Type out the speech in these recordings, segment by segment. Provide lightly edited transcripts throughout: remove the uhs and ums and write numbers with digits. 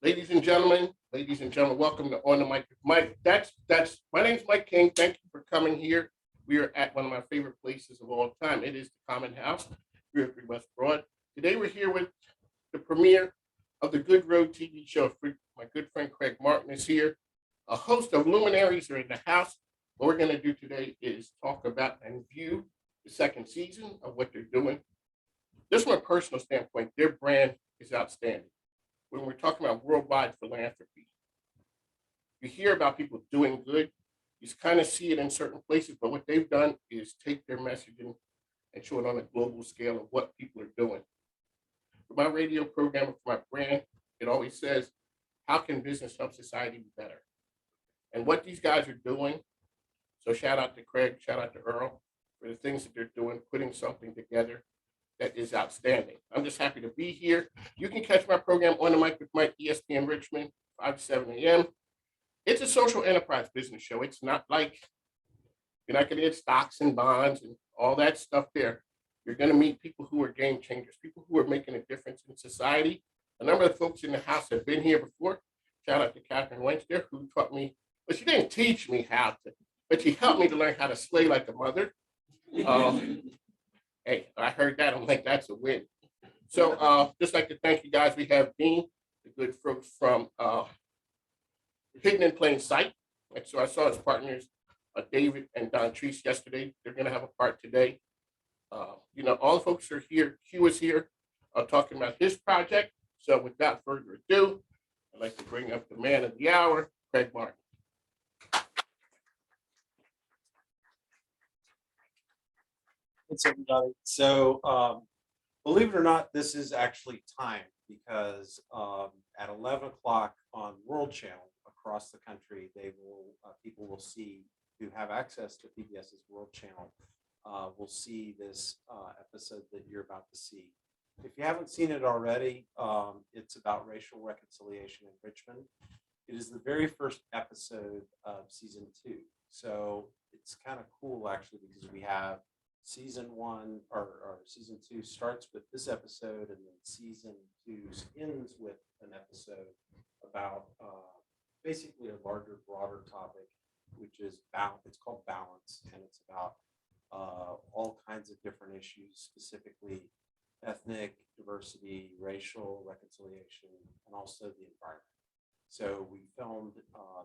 Ladies and gentlemen, welcome to On the Mic with Mike. That's my name's Mike King. Thank you for coming here. We are at one of my favorite places of all time. It is the Common House, 303 West Broad. Today we're here with the premiere of the Good Road TV show. My good friend Craig Martin is here. A host of luminaries are in the house. What we're going to do today is talk about and view the second season of what they're doing. Just from a personal standpoint, their brand is outstanding. When we're talking about worldwide philanthropy, you hear about people doing good. You kind of see it in certain places, but what they've done is take their messaging and show it on a global scale of what people are doing. For my radio program, for my brand, it always says, how can business help society be better? And what these guys are doing, so shout out to Craig, shout out to Earl for the things that they're doing, putting something together that is outstanding. I'm just happy to be here. You can catch my program On the Mic with Mike, ESPN Richmond, 5 to 7 a.m. It's a social enterprise business show. It's not like you're not going to get stocks and bonds and all that stuff there. You're going to meet people who are game changers, people who are making a difference in society. A number of folks in the house have been here before. Shout out to Catherine Wentz there, who taught me, but she didn't teach me how to, but she helped me to learn how to slay like a mother. Hey, I heard that. I'm like, that's a win. So just like to thank you guys. We have Dean, the good folks from Hidden in Plain Sight. And so I saw his partners, David and Don Treese yesterday. They're going to have a part today. All the folks are here. Q is here talking about his project. So without further ado, I'd like to bring up the man of the hour, Craig Martin. Thanks, everybody. So, believe it or not, this is actually timed because at 11 o'clock on World Channel across the country, people will see, who have access to PBS's World Channel, will see this episode that you're about to see. If you haven't seen it already, it's about racial reconciliation in Richmond. It is the very first episode of season 2. So it's kind of cool, actually, because we have season 1 or season 2 starts with this episode, and then season 2 ends with an episode about basically a larger, broader topic, which is it's called balance, and it's about all kinds of different issues, specifically ethnic diversity, racial reconciliation, and also the environment. So we filmed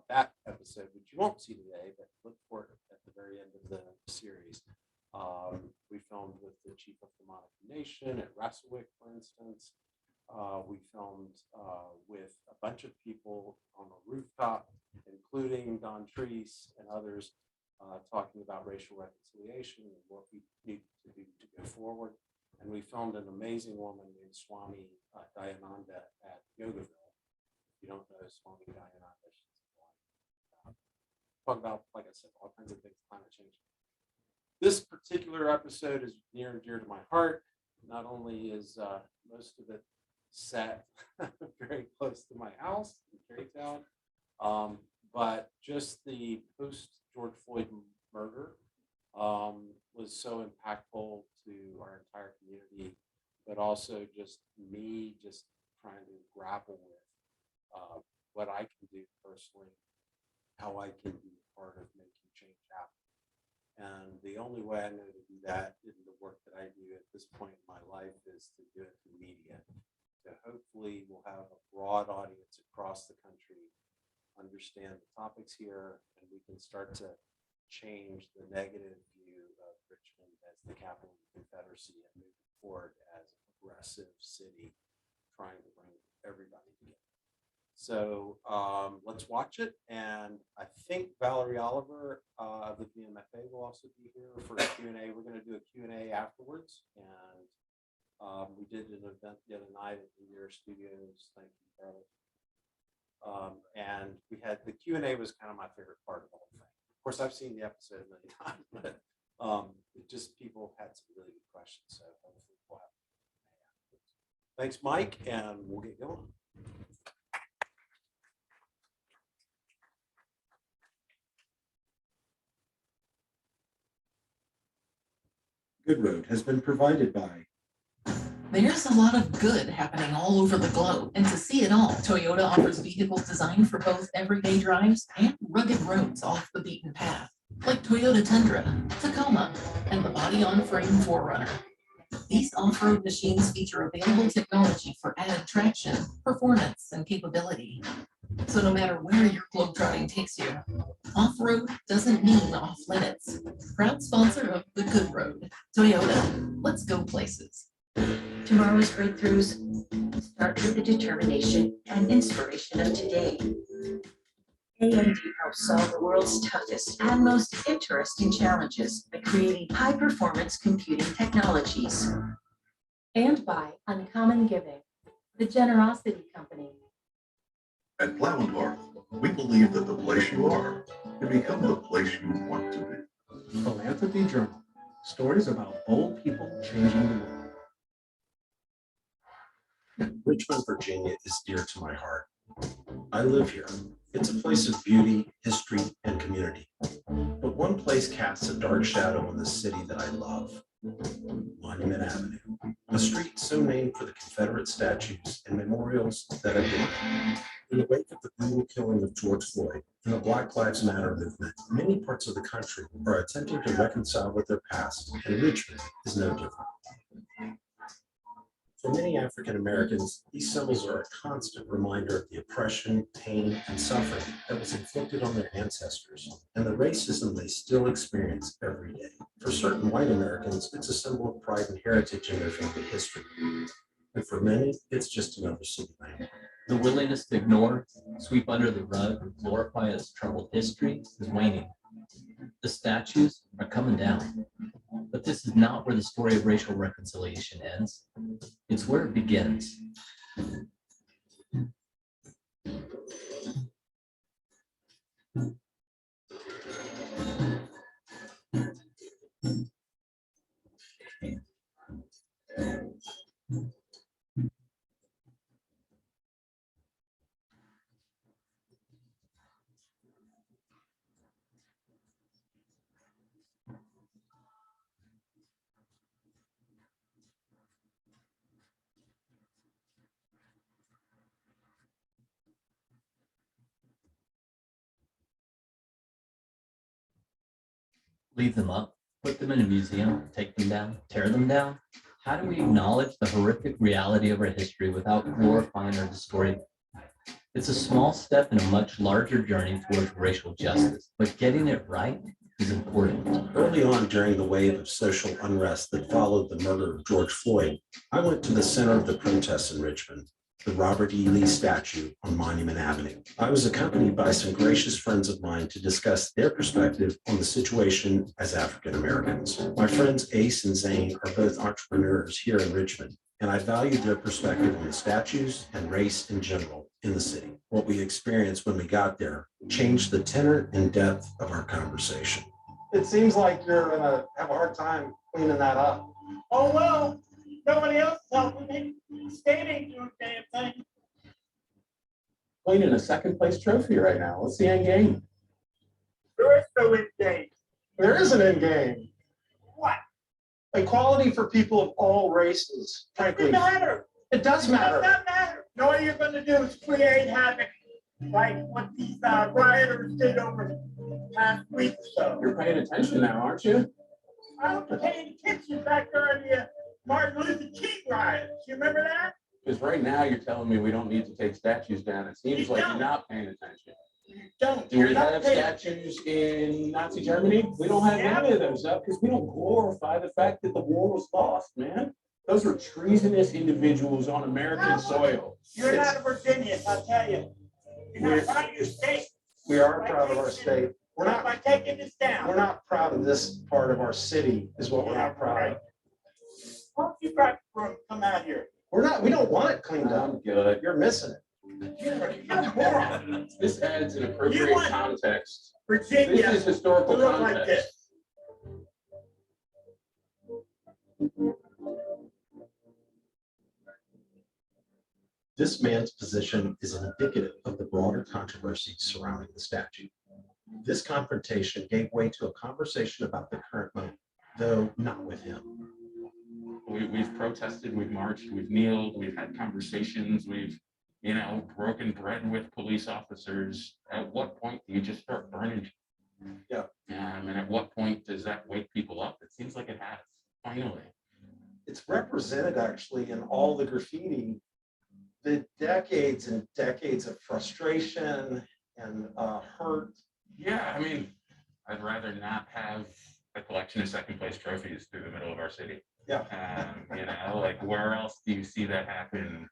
that episode, which you won't see today, but look for it at the very end of the series. We filmed with the chief of the Monica Nation at Rasselwick, for instance. We filmed with a bunch of people on a rooftop, including Don Treese and others, talking about racial reconciliation and what we need to do to go forward. And we filmed an amazing woman named Swami Dayananda at Yogaville. If you don't know Swami Dayananda, she's talk about, like I said, all kinds of things, climate change. This particular episode is near and dear to my heart. Not only is most of it set very close to my house in Carytown, but just the post-George Floyd murder was so impactful to our entire community, but also just me just trying to grapple with what I can do personally, how I can be part of making change happen. And the only way I know to do that in the work that I do at this point in my life is to do it through media. So hopefully we'll have a broad audience across the country understand the topics here, and we can start to change the negative view of Richmond as the capital of the Confederacy and move forward as a progressive city trying to bring everybody together. So let's watch it. And I think Valerie Oliver of the BMFA will also be here for a Q&A. We're going to do a Q&A afterwards. And we did an event the other night at the Year Studios. Thank you, Carlos. And we had the Q&A was kind of my favorite part of the whole thing. Of course, I've seen the episode a million times, but it just people had some really good questions. So hopefully we'll have Q&A afterwards. Thanks, Mike, and we'll get going. Good Road has been provided by There's a lot of good happening all over the globe, and to see it all, Toyota offers vehicles designed for both everyday drives and rugged roads off the beaten path, like Toyota Tundra, Tacoma, and the body-on-frame 4Runner. These off-road machines feature available technology for added traction, performance, and capability. So no matter where your globetrotting takes you, off-road doesn't mean off-limits. Proud sponsor of the Good Road, Toyota. Let's go places. Tomorrow's breakthroughs start with the determination and inspiration of today. AMD helps solve the world's toughest and most interesting challenges by creating high-performance computing technologies. And by Uncommon Giving, the generosity company. At Plow and Hearth, we believe that the place you are can become the place you want to be. Philanthropy Journal, stories about bold people changing the world. Richmond, Virginia is dear to my heart. I live here. It's a place of beauty, history, and community. But one place casts a dark shadow on the city that I love. Monument Avenue, a street so named for the Confederate statues and memorials that adorn it. In the wake of the brutal killing of George Floyd and the Black Lives Matter movement, many parts of the country are attempting to reconcile with their past, and Richmond is no different. For many African Americans, these symbols are a constant reminder of the oppression, pain, and suffering that was inflicted on their ancestors, and the racism they still experience every day. For certain white Americans, it's a symbol of pride and heritage in their family history. And for many, it's just another city landmark. The willingness to ignore, sweep under the rug, or glorify its troubled history is waning. The statues are coming down. But this is not where the story of racial reconciliation ends. It's where it begins. Leave them up, put them in a museum, take them down, tear them down? How do we acknowledge the horrific reality of our history without glorifying or distorting it? It's a small step in a much larger journey towards racial justice, but getting it right is important. Early on during the wave of social unrest that followed the murder of George Floyd, I went to the center of the protests in Richmond, the Robert E. Lee statue on Monument Avenue. I was accompanied by some gracious friends of mine to discuss their perspective on the situation as African Americans. My friends Ace and Zane are both entrepreneurs here in Richmond, and I valued their perspective on the statues and race in general in the city. What we experienced when we got there changed the tenor and depth of our conversation. It seems like you're gonna have a hard time cleaning that up. Oh, well, nobody else is helping me. State ain't doing a damn thing. Cleaning a second place trophy right now. What's the end game? There is no end game. There is an end game. What? Equality for people of all races, frankly. Doesn't matter. It does It matter. does not matter. No, all you're gonna do is create havoc, like what these rioters did over the past week or so. You're paying attention now, aren't you? I was paying attention back during the Martin Luther King riots. You remember that? Because right now you're telling me we don't need to take statues down. It seems like you're not paying attention. You don't. Do You're we not have paying. statues in Nazi Germany? We don't have any of those up because we don't glorify the fact that the war was lost, man. Those were treasonous individuals on American soil. You're not a Virginian, I'll tell you. You're not proud of your state. We are proud of our state. We're Not by not, taking this down. we're not proud of this part of our city is what we're not proud of. Why don't you grab the broom, come out here? We don't want it cleaned up. I'm good. You're missing it. You're a moron. This adds an You appropriate want- context. Virginia This is to historical look like context. this. This man's position is indicative of the broader controversy surrounding the statue. This confrontation gave way to a conversation about the current moment, though not with him. We we've protested, we've marched, we've kneeled, we've had conversations, we've, broken bread with police officers. At what point do you just start burning? Yeah. And at what point does that wake people up? It seems like it has, finally. It's represented actually in all the graffiti, the decades and decades of frustration and hurt. Yeah, I'd rather not have a collection of second place trophies through the middle of our city. Yeah. Like where else do you see that happen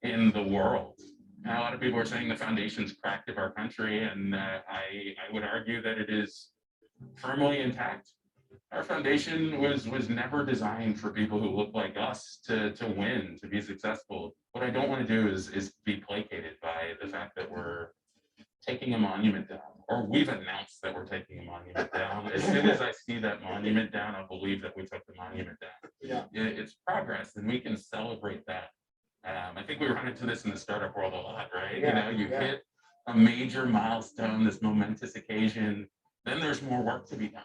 in the world? And a lot of people are saying the foundation's cracked of our country, and I would argue that it is firmly intact. Our foundation was never designed for people who look like us to win, to be successful. What I don't want to do is be placated by the fact that we're taking a monument down, or we've announced that we're taking a monument down. As soon as I see that monument down, I'll believe that we took the monument down. Yeah. It's progress, and we can celebrate that. I think we run into this in the startup world a lot, right? You hit a major milestone, this momentous occasion, then there's more work to be done.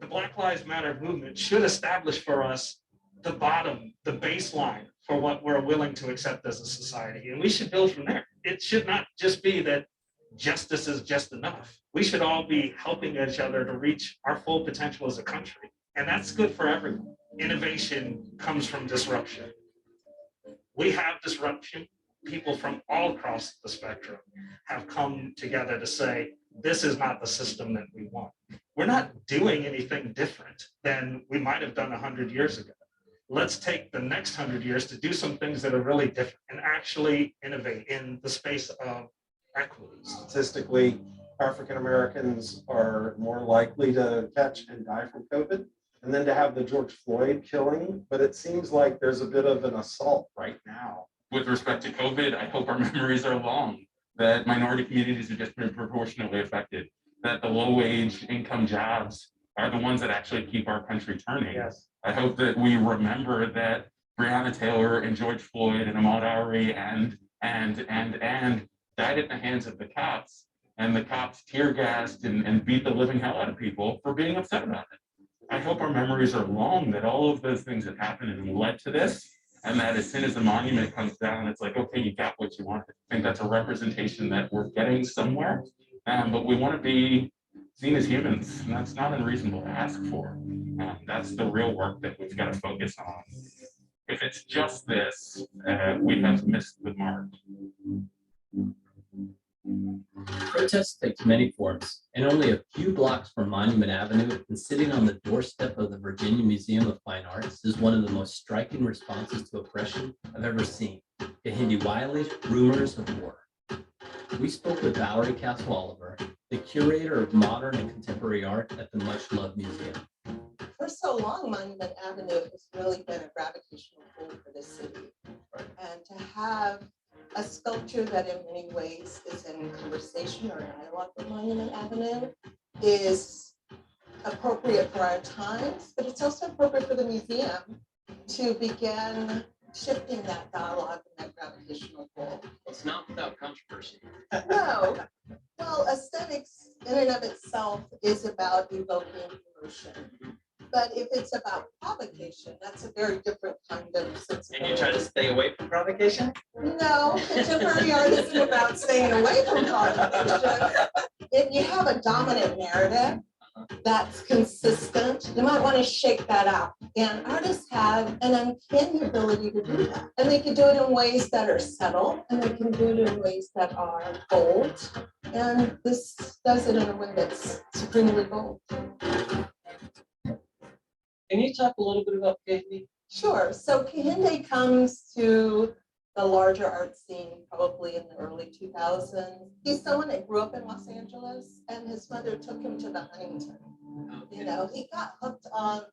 The Black Lives Matter movement should establish for us the bottom, the baseline for what we're willing to accept as a society. And we should build from there. It should not just be that justice is just enough. We should all be helping each other to reach our full potential as a country. And that's good for everyone. Innovation comes from disruption. We have disruption. People from all across the spectrum have come together to say, this is not the system that we want. We're not doing anything different than we might have done 100 years ago. Let's take the next 100 years to do some things that are really different and actually innovate in the space of equity. Statistically, African Americans are more likely to catch and die from COVID, and then to have the George Floyd killing. But it seems like there's a bit of an assault right now. With respect to COVID, I hope our memories are long, that minority communities are disproportionately affected, that the low-wage income jobs are the ones that actually keep our country turning. Yes. I hope that we remember that Breonna Taylor and George Floyd and Ahmaud Arbery and died at the hands of the cops, and the cops tear gassed and beat the living hell out of people for being upset about it. I hope our memories are long, that all of those things that happened and led to this, and that as soon as the monument comes down, it's like, okay, you got what you wanted. I think that's a representation that we're getting somewhere, but we want to be seen as humans, and that's not unreasonable to ask for. That's the real work that we've got to focus on. If it's just this, we have missed the mark. Protest takes many forms, and only a few blocks from Monument Avenue and sitting on the doorstep of the Virginia Museum of Fine Arts is one of the most striking responses to oppression I've ever seen. Kahindi Wiley's Rumors of War. We spoke with Valerie Castle-Oliver, the curator of modern and contemporary art at the much-loved museum. For so long, Monument Avenue has really been a gravitational pull for the city. And to have a sculpture that in many ways is in conversation or dialogue with Monument Avenue is appropriate for our times, but it's also appropriate for the museum to begin shifting that dialogue and that gravitational pull. It's not without controversy. No. Well, aesthetics in and of itself is about evoking emotion. But if it's about provocation, that's a very different kind of sensibility. And you try to stay away from provocation? No, contemporary art isn't about staying away from provocation. If you have a dominant narrative that's consistent, you might want to shake that up. And artists have an uncanny ability to do that. And they can do it in ways that are subtle, and they can do it in ways that are bold. And this does it in a way that's supremely bold. Can you talk a little bit about Kahindi? Sure. So Kahindi comes to the larger art scene probably in the early 2000s. He's someone that grew up in Los Angeles, and his mother took him to the Huntington. You know, he got hooked on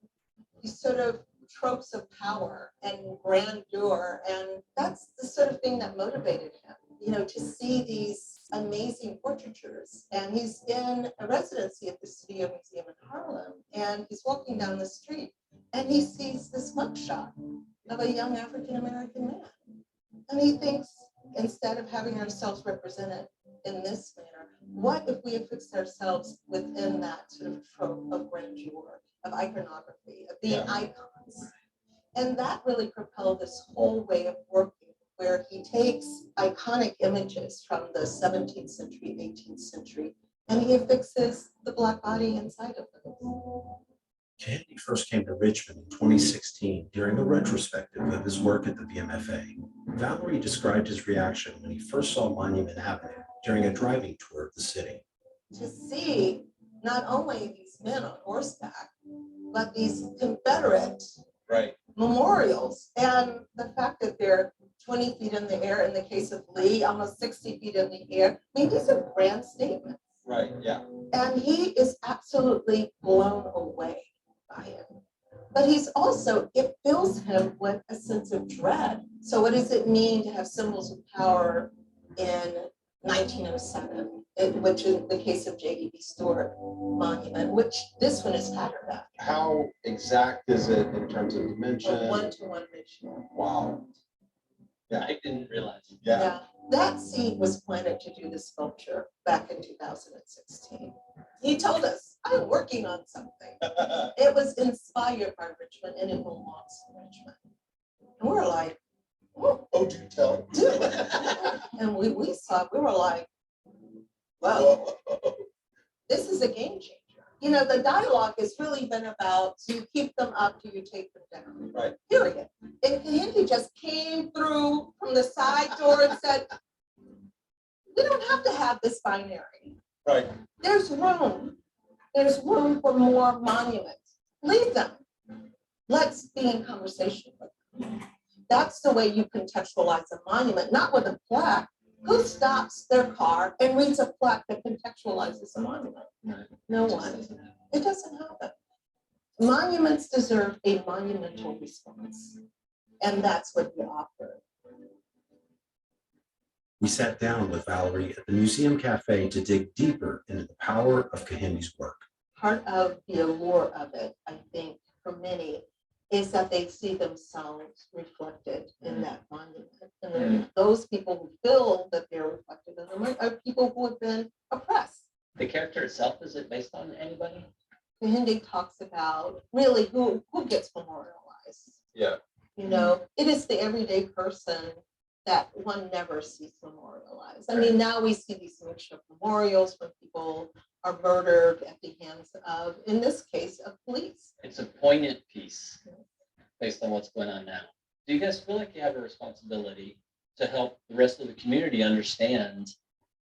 these sort of tropes of power and grandeur, and that's the sort of thing that motivated him, you know, to see these amazing portraitures. And he's in a residency at the Studio Museum in Harlem, and he's walking down the street, and he sees this mugshot of a young African-American man. And he thinks, instead of having ourselves represented in this manner, what if we affix ourselves within that sort of trope of grandeur, of iconography, of being icons? And that really propelled this whole way of working, where he takes iconic images from the 17th century, 18th century, and he affixes the Black body inside of them. Kennedy first came to Richmond in 2016 during a retrospective of his work at the BMFA. Valerie described his reaction when he first saw Monument Avenue during a driving tour of the city. To see not only these men on horseback, but these Confederate memorials, and the fact that they're 20 feet in the air, in the case of Lee, almost 60 feet in the air. I mean, these are grand statements. Right, yeah. And he is absolutely blown away by it. But he's also, it fills him with a sense of dread. So what does it mean to have symbols of power in 1907, which in the case of J.E.B. Stewart Monument, which this one is patterned after. How exact is it in terms of dimension? A 1-to-1 ratio. Wow. Yeah, I didn't realize. Yeah, that seed was planted to do this sculpture back in 2016. He told us, I'm working on something. It was inspired by Richmond and it belongs to Richmond. And we're like, oh, do tell. And we saw it, we were like, well, this is a game changer. You know, the dialogue has really been about, do you keep them up, do you take them down? Right. Period. And Kahindi just came through from the side door and said, we don't have to have this binary. Right. There's room. There's room for more monuments. Leave them. Let's be in conversation with them. That's the way you contextualize a monument, not with a plaque. Who stops their car and reads a plaque that contextualizes a monument? No one. It doesn't happen. Monuments deserve a monumental response. And that's what we offer. We sat down with Valerie at the Museum Cafe to dig deeper into the power of Kahindi's work. Part of the allure of it, I think, for many, is that they see themselves reflected in that monument. And then those people who feel that they're reflected in them are people who have been oppressed. The character itself, is it based on anybody? Kahindi talks about really who gets memorialized. Yeah. You know, it is the everyday person that one never sees memorialized. I mean, now we see these mixture of memorials when people are murdered at the hands of, in this case, of police. It's a poignant piece based on what's going on now. Do you guys feel like you have a responsibility to help the rest of the community understand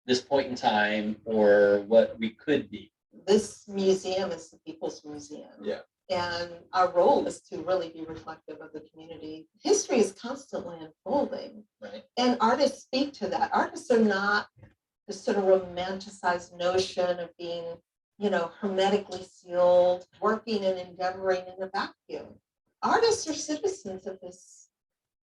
this point in time or what we could be? This museum is the people's museum. Yeah. And our role is to really be reflective of the community. History is constantly unfolding. Right. And artists speak to that. Artists are not the sort of romanticized notion of being, you know, hermetically sealed, working and endeavoring in a vacuum. Artists are citizens of this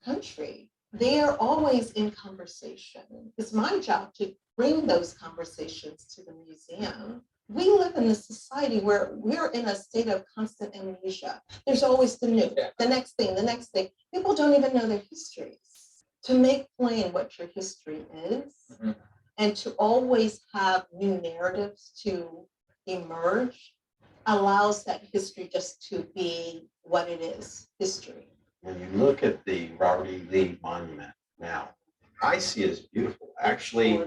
country. They are always in conversation. It's my job to bring those conversations to the museum. We live in a society where we're in a state of constant amnesia. There's always the new, the next thing, the next thing. People don't even know their histories. To make plain what your history is, and to always have new narratives to emerge allows that history just to be what it is, history. When you look at the Robert E. Lee Monument now, I see it as beautiful. Actually,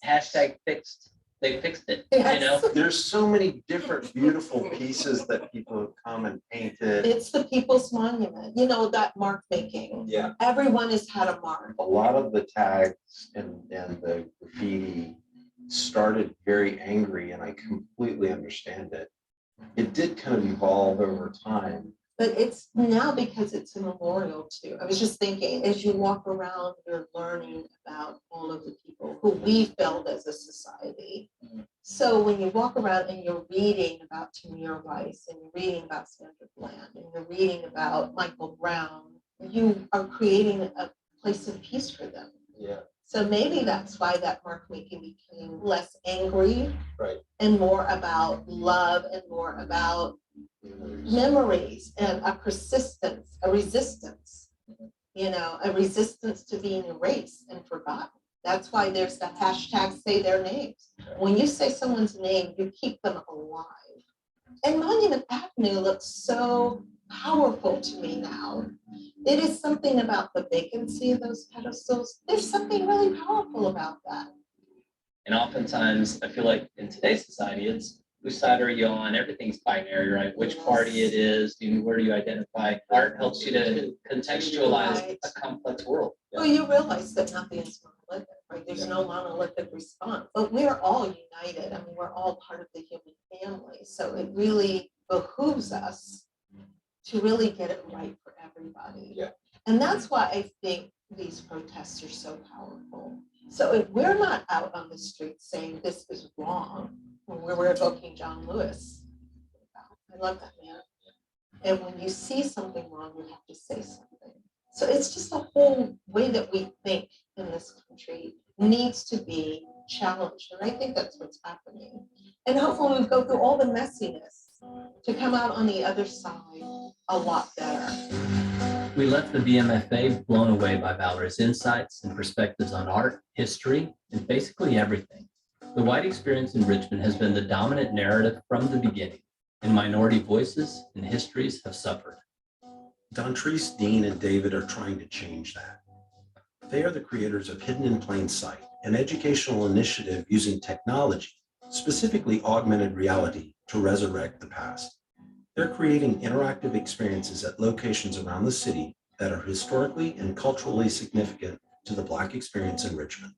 Hashtag fixed. They fixed it, Yes. you know? there's so many different beautiful pieces that people have come and painted. It's the people's monument, you know, that mark making. Yeah. Everyone has had a mark. A lot of the tags and the graffiti started very angry, and I completely understand it. It did kind of evolve over time. But it's now because it's a memorial too. I was just thinking, as you walk around, you're learning about all of the people who we failed as a society. So when you walk around and you're reading about Tamir Rice, and you're reading about Sandra Bland, and you're reading about Michael Brown, you are creating a place of peace for them. Yeah. So maybe that's why that mark making became less angry, Right. and more about love and more about memories and a persistence, a resistance, you know, a resistance to being erased and forgotten. That's why there's the hashtag say their names. When you say someone's name, you keep them alive. And Monument Avenue looks so powerful to me now. It is something about the vacancy of those pedestals. There's something really powerful about that. And oftentimes, I feel like in today's society, it's whose side are you on? Everything's binary, right? Which party it is, where do you identify? Art helps you to contextualize a complex world. Well, you realize that nothing is monolithic, right? There's no monolithic response, but we're all united. I mean, we're all part of the human family. So it really behooves us to really get it right for everybody. Yeah. And that's why I think these protests are so powerful. So if we're not out on the streets saying this is wrong, when we're evoking John Lewis, I love that man. And when you see something wrong, you have to say something. So it's just the whole way that we think in this country needs to be challenged. And I think that's what's happening. And hopefully we go through all the messiness to come out on the other side a lot better. We left the BMFA blown away by Valerie's insights and perspectives on art, history, and basically everything. The white experience in Richmond has been the dominant narrative from the beginning, and minority voices and histories have suffered. Dontrice, Dean, and David are trying to change that. They are the creators of Hidden in Plain Sight, an educational initiative using technology, specifically augmented reality, to resurrect the past. They're creating interactive experiences at locations around the city that are historically and culturally significant to the Black experience in Richmond.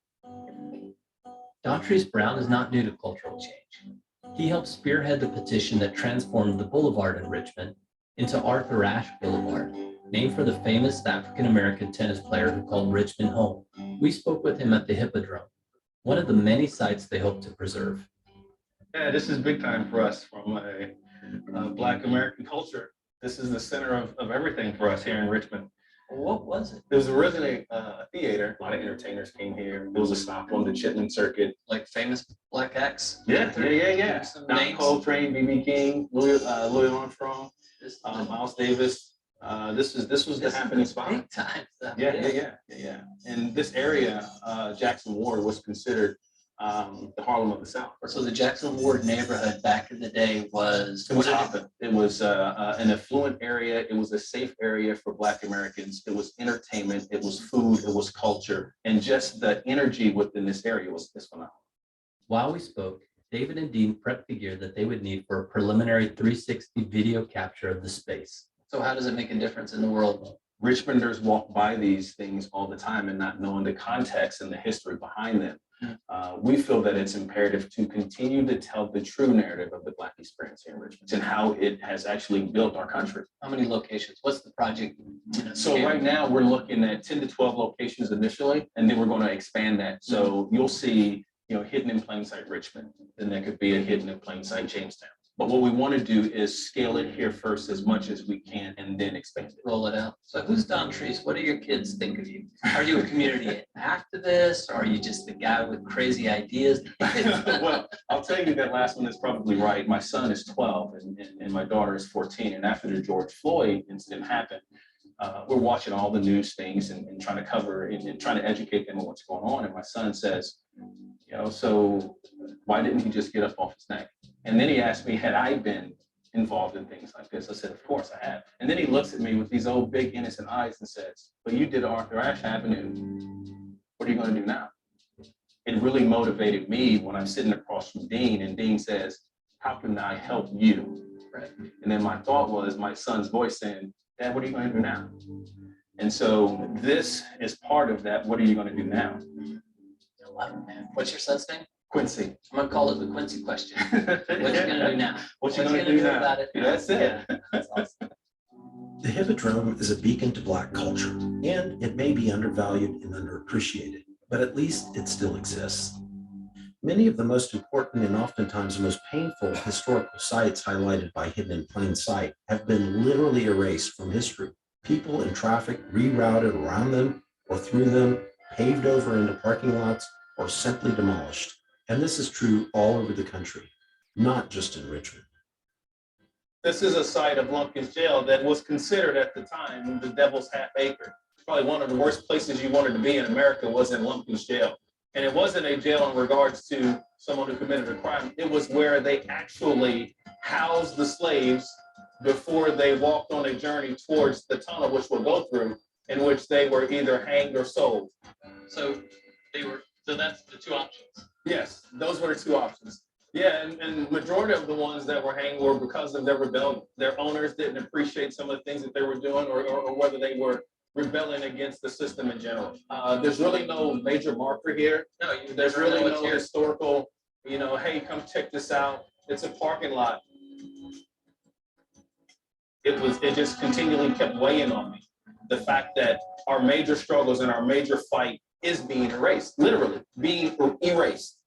Dontrice Brown is not new to cultural change. He helped spearhead the petition that transformed the Boulevard in Richmond into Arthur Ashe Boulevard, named for the famous African-American tennis player who called Richmond home. We spoke with him at the Hippodrome, one of the many sites they hope to preserve. Yeah, this is big time for us from a Black American culture. This is the center of everything for us here in Richmond. What was it? It was originally a theater. A lot of entertainers came here. There was a stop on the Chitlin Circuit. Like famous Black acts? Yeah. Don Coltrane, B.B. King, Louis Armstrong, Miles Davis. This was the happening spot. Big time. Yeah. And this area, Jackson Ward, was considered the Harlem of the South. So the Jackson Ward neighborhood back in the day was. It was hopping. It was an affluent area. It was a safe area for Black Americans. It was entertainment. It was food. It was culture. And just the energy within this area was phenomenal. While we spoke, David and Dean prepped the gear that they would need for a preliminary 360 video capture of the space. So how does it make a difference in the world? Richmonders walk by these things all the time and not knowing the context and the history behind them. We feel that it's imperative to continue to tell the true narrative of the Black experience here in Richmond and how it has actually built our country. How many locations? What's the project? So right now we're looking at 10 to 12 locations initially, and then we're going to expand that. So you'll see, hidden in plain sight Richmond, then there could be a hidden in plain sight Jamestown. But what we want to do is scale it here first as much as we can and then expand it. Roll it out. So who's Dontrice? What do your kids think of you? Are you a community activist? Or are you just the guy with crazy ideas? Well, I'll tell you that last one is probably right. My son is 12 and my daughter is 14. And after the George Floyd incident happened, we're watching all the news things and trying to cover and trying to educate them on what's going on. And my son says, so why didn't he just get up off his neck? And then he asked me, had I been involved in things like this? I said, of course I have. And then he looks at me with these old big innocent eyes and says, but you did Arthur Ashe Avenue. What are you going to do now? It really motivated me when I'm sitting across from Dean and Dean says, how can I help you? Right. And then my thought was my son's voice saying, Dad, what are you going to do now? And so this is part of that. What are you going to do now? What's your son's name? Quincy. I'm going to call it the Quincy question. What you going to do now? What you going to do now? About it? That's it. That's awesome. The Hippodrome is a beacon to Black culture, and it may be undervalued and underappreciated, but at least it still exists. Many of the most important and oftentimes the most painful historical sites highlighted by Hidden in Plain Sight have been literally erased from history. People and traffic rerouted around them or through them, paved over into parking lots, or simply demolished. And this is true all over the country, not just in Richmond. This is a site of Lumpkin's Jail that was considered at the time the Devil's Half Acre. Probably one of the worst places you wanted to be in America was in Lumpkin's Jail. And it wasn't a jail in regards to someone who committed a crime. It was where they actually housed the slaves before they walked on a journey towards the tunnel, which we'll go through, in which they were either hanged or sold. So that's the two options. Yes, those were the two options. Yeah, and majority of the ones that were hanged were because of their rebellion. Their owners didn't appreciate some of the things that they were doing, or whether they were rebelling against the system in general. There's really no major marker here. No, there's really no historical, hey, come check this out. It's a parking lot. It just continually kept weighing on me. The fact that our major struggles and our major fight is being erased, literally being erased.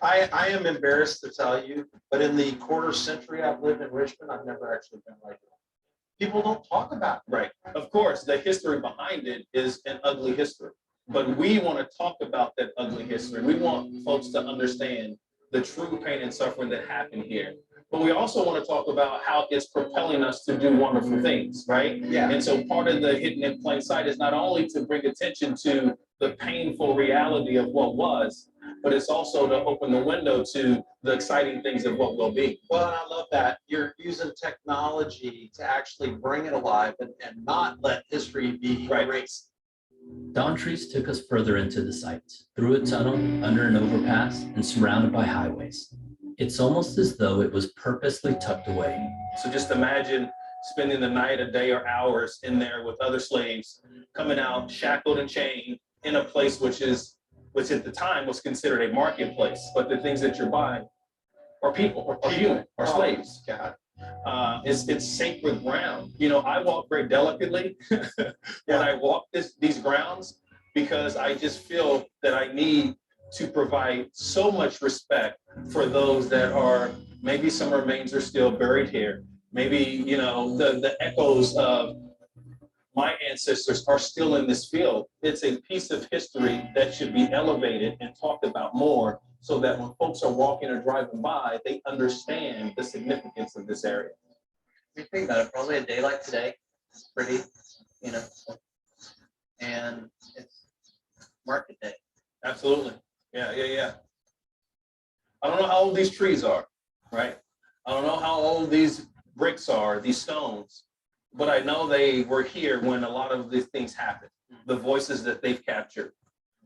I am embarrassed to tell you, but in the quarter century I've lived in Richmond, I've never actually been like that. People don't talk about it. Right. Of course, the history behind it is an ugly history, but we want to talk about that ugly history. We want folks to understand the true pain and suffering that happened here. But we also want to talk about how it's propelling us to do wonderful things, right? Yeah. And so part of the hidden in plain sight is not only to bring attention to the painful reality of what was, but it's also to open the window to the exciting things of what will be. Well, and I love that you're using technology to actually bring it alive and not let history be erased. Dawn trees took us further into the sites, through a tunnel, under an overpass, and surrounded by highways. It's almost as though it was purposely tucked away. So just imagine spending the night, a day, or hours in there with other slaves, coming out shackled and chained in a place which at the time was considered a marketplace, but the things that you're buying are people, are human, are slaves. God. It's sacred ground. I walk very delicately when I walk these grounds, because I just feel that I need to provide so much respect for those that are, maybe some remains are still buried here. Maybe, the echoes of my ancestors are still in this field. It's a piece of history that should be elevated and talked about more, so that when folks are walking or driving by, they understand the significance of this area. If you think about it, probably a day like today, it's pretty, and it's market day. Absolutely. Yeah. I don't know how old these trees are, right? I don't know how old these bricks are, these stones, but I know they were here when a lot of these things happened. The voices that they've captured,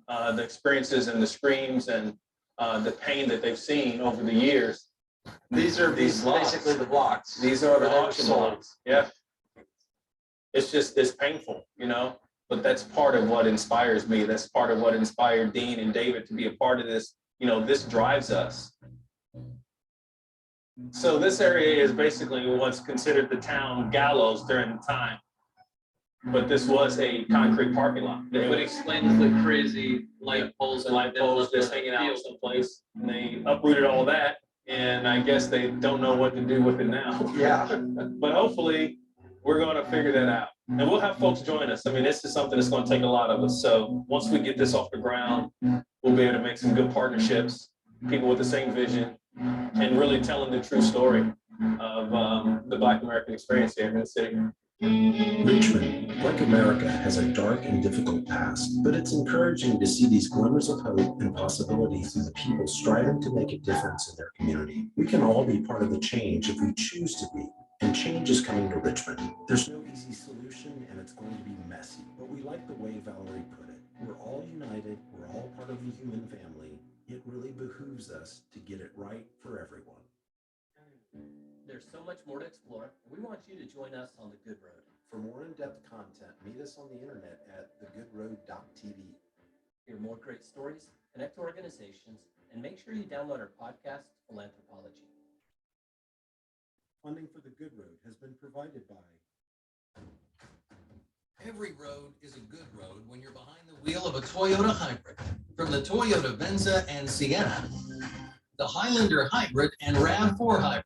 the experiences and the screams and the pain that they've seen over the years. These are basically the blocks. These are the auction blocks. Yeah. It's painful, but that's part of what inspires me. That's part of what inspired Dean and David to be a part of this. This drives us. So this area is basically what's considered the town gallows during the time. But this was a concrete parking lot. It would explain the crazy light poles just hanging out someplace. And they uprooted all that, and I guess they don't know what to do with it now. Yeah. But hopefully we're going to figure that out. And we'll have folks join us. I mean, this is something that's going to take a lot of us. So once we get this off the ground, we'll be able to make some good partnerships, people with the same vision, and really telling the true story of the Black American experience here in the city. Richmond, like America, has a dark and difficult past, but it's encouraging to see these glimmers of hope and possibility through the people striving to make a difference in their community. We can all be part of the change if we choose to be, and change is coming to Richmond. There's no easy solution, and it's going to be messy, but we like the way Valerie put it. We're all united, we're all part of the human family. It really behooves us to get it right for everyone. There's so much more to explore. We want you to join us on The Good Road. For more in-depth content, meet us on the internet at thegoodroad.tv. Hear more great stories, connect to organizations, and make sure you download our podcast, Philanthropology. Funding for The Good Road has been provided by... Every road is a good road when you're behind the wheel of a Toyota hybrid. From the Toyota Venza and Sienna, the Highlander Hybrid and RAV4 Hybrid.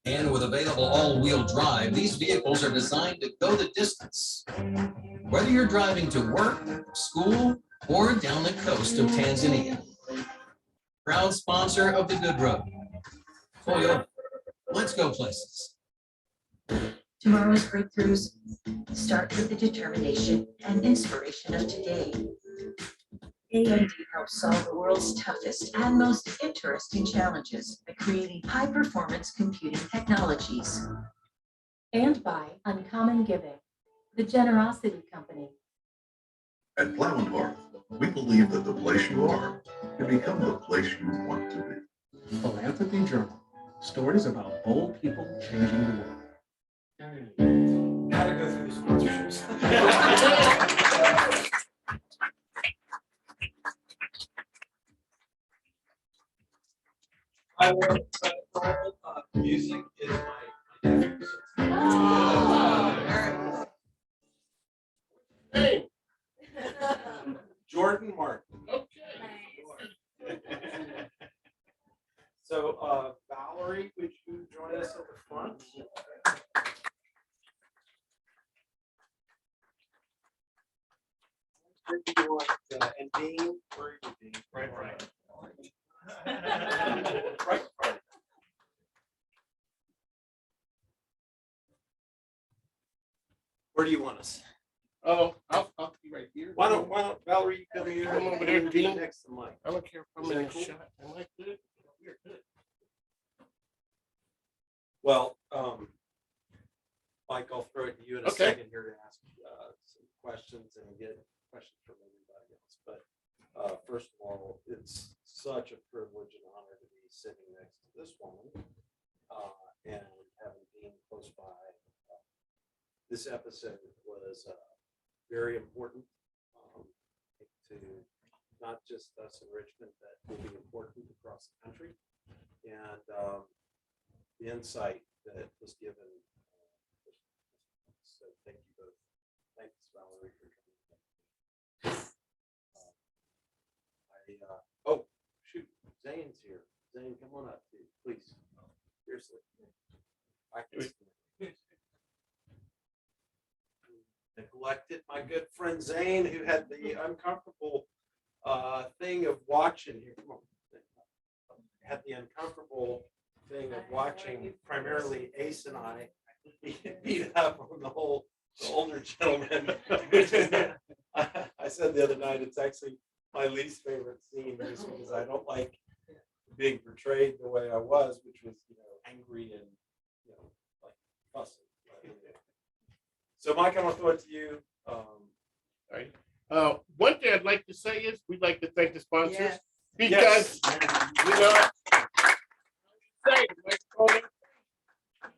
And with available all-wheel drive, these vehicles are designed to go the distance. Whether you're driving to work, school, or down the coast of Tanzania. Proud sponsor of The Good Road. Toyota, let's go places. Tomorrow's breakthroughs start with the determination and inspiration of today. A&D helps solve the world's toughest and most interesting challenges by creating high-performance computing technologies. And by Uncommon Giving, the generosity company. At Plow and Hearth, we believe that the place you are can become the place you want to be. Philanthropy Journal. Stories about bold people changing the world. Gotta go through the sponsorships. I work, music is my nephew. Hey, Jordan Martin. okay. So, Valerie, would you join us at the front? Where do you want, and Dean, where are you, Dean? Right. Right. Where do you want us? Oh, I'll be right here. Why don't Valerie, you come here? Come over there, Dean. Next to Mike. I don't care if I'm Is in that the cool? shot. Am I good? We're good. Well, Mike, I'll throw it to you in a Okay. second here to ask some questions and get questions from everybody else. But first of all, it's such a privilege and honor to be sitting next to this woman and having been close by. This episode was very important to not just us in Richmond, but will be important across the country. And the insight that was given. So thank you both. Thanks, Valerie, for coming. Oh, shoot, Zane's here. Zane, come on up, dude, please. Seriously. Neglected my good friend Zane, who had the uncomfortable thing of watching here. Come on. Had the uncomfortable thing of watching primarily Ace and I beat up on the older gentleman. I said the other night, it's actually my least favorite scene just because I don't like being portrayed the way I was, which was, angry and, like fussing. So Mike, I'm gonna throw it to you. All right. One thing I'd like to say is we'd like to thank the sponsors Yes. because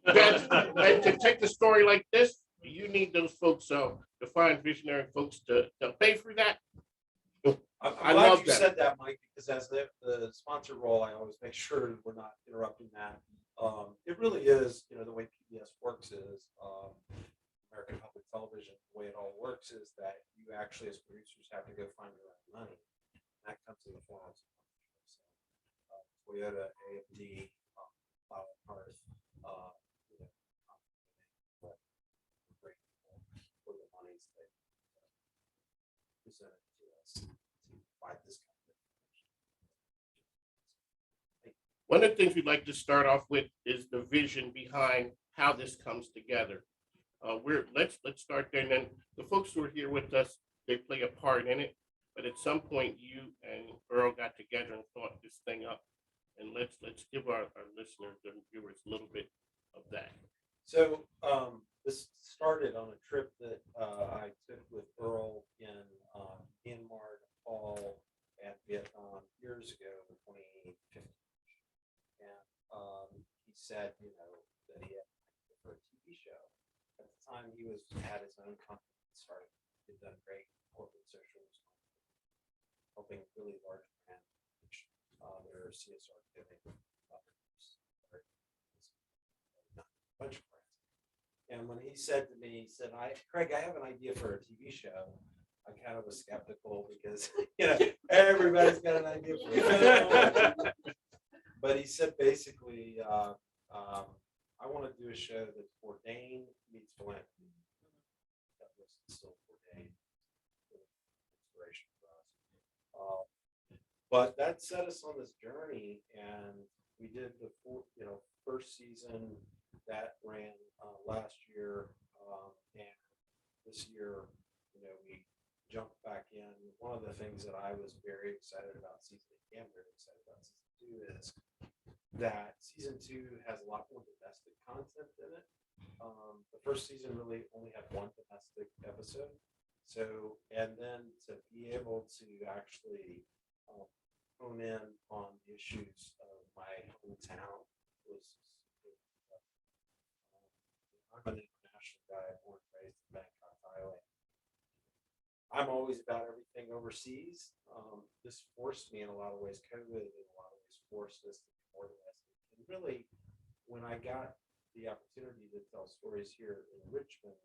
and to take a story like this, you need those folks to find visionary folks to pay for that. I'm glad you said that, Mike, because as the sponsor role, I always make sure we're not interrupting that. It really is, the way PBS works is American Public Television. The way it all works is that you actually, as producers, have to go find your own money. That comes in the form of Toyota, AMD, Plow and Hearth, for the monies that presented to us to fight this company. One of the things we'd like to start off with is the vision behind how this comes together. Let's start there, and then the folks who are here with us, they play a part in it. But at some point, you and Earl got together and thought this thing up. And let's give our listeners and viewers a little bit of that. So this started on a trip that I took with Earl in Myanmar, Nepal, and Vietnam years ago in 2015. And he said, that he had for a TV show. At the time, he had his own company started. He'd done great corporate social responsibility, helping really large brands reach their CSR giving. Bunch of brands. And when he said to me, Craig, I have an idea for a TV show. I kind of was skeptical because everybody's got an idea for a show. But he said basically, I want to do a show that's ordained meets philanthropy. That was still ordained, inspiration for us. But that set us on this journey, and we did the first season that ran last year, and this year, we jump back in, one of the things that I was very excited about am very excited about season 2 is that season 2 has a lot more domestic content in it. The first season really only had one domestic episode. So, and then to be able to actually hone in on the issues of my hometown was, I'm an international guy, born and raised in Bangkok, Thailand. I'm always about everything overseas. This forced me in a lot of ways, COVID in a lot of ways forced us to be more domestic. And really, when I got the opportunity to tell stories here in Richmond,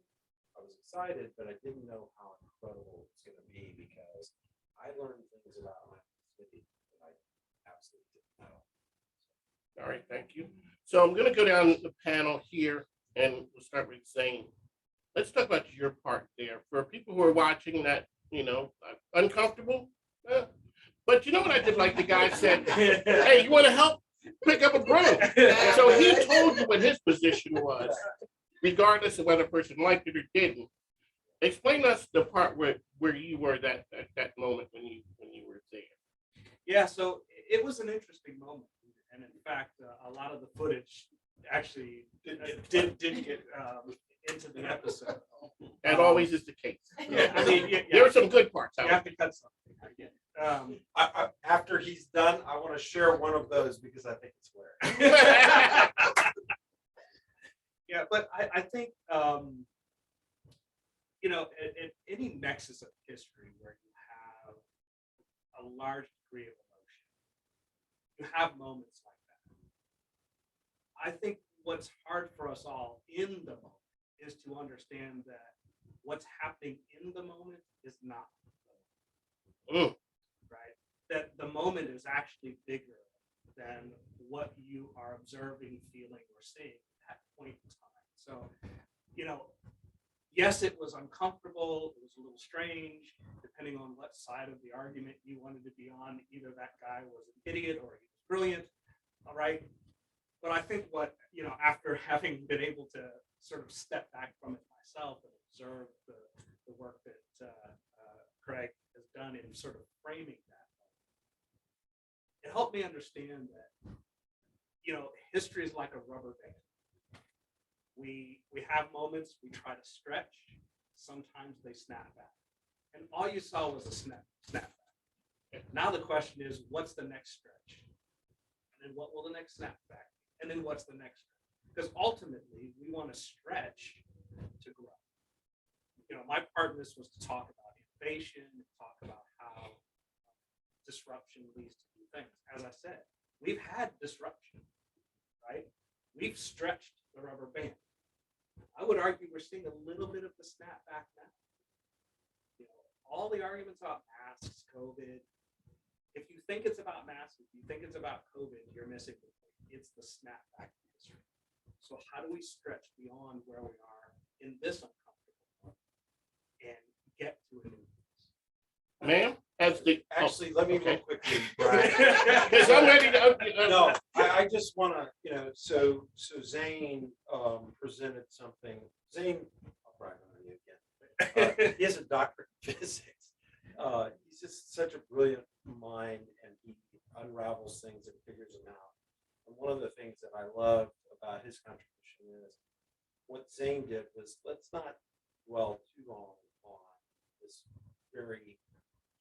I was excited, but I didn't know how incredible it's going to be because I learned things about my city that I absolutely didn't know. All right, thank you. So I'm going to go down the panel here and we'll start with Zane. Let's talk about your part there. For people who are watching that, uncomfortable, but you know what I did like the guy said, hey, you want to help pick up a broom? So he told you what his position was, regardless of whether a person liked it or didn't. Explain to us the part where you were that moment when you were there. Yeah, so it was an interesting moment. And in fact, a lot of the footage actually did get into the episode. That always is the case. Yeah, I mean, there are some good parts. You have to cut something. I get it. After he's done, I want to share one of those because I think it's hilarious. Yeah, but I think, at any nexus of history where you have a large degree of emotion, you have moments like that. I think what's hard for us all in the moment is to understand that what's happening in the moment is not the moment, right? That the moment is actually bigger than what you are observing, feeling, or seeing at that point in time. So, yes, it was uncomfortable. It was a little strange, depending on what side of the argument you wanted to be on. Either that guy was an idiot or he was brilliant. All right. But I think after having been able to sort of step back from it myself and observe the work that Craig has done in sort of framing that, it helped me understand that, history is like a rubber band. We have moments we try to stretch. Sometimes they snap back. And all you saw was a snap back. Now the question is, what's the next stretch? And then what will the next snap back? And then what's the next stretch? Because ultimately, we want to stretch to grow. My part in this was to talk about innovation, talk about how disruption leads to new things. As I said, we've had disruption, right? We've stretched the rubber band. I would argue we're seeing a little bit of the snapback now. All the arguments about masks, COVID. If you think it's about masks, if you think it's about COVID, you're missing the point. It's the snapback industry. So how do we stretch beyond where we are in this uncomfortable moment and get to a new place? Ma'am, actually, let me okay. real quickly, Brian. Because I'm ready to. No, I just want to, so Zane presented something. Zane, Brian, again. He has a doctorate in physics. He's just such a brilliant mind, and he unravels things and figures them out. And one of the things that I love about his contribution is what Zane did was, let's not dwell too long on this very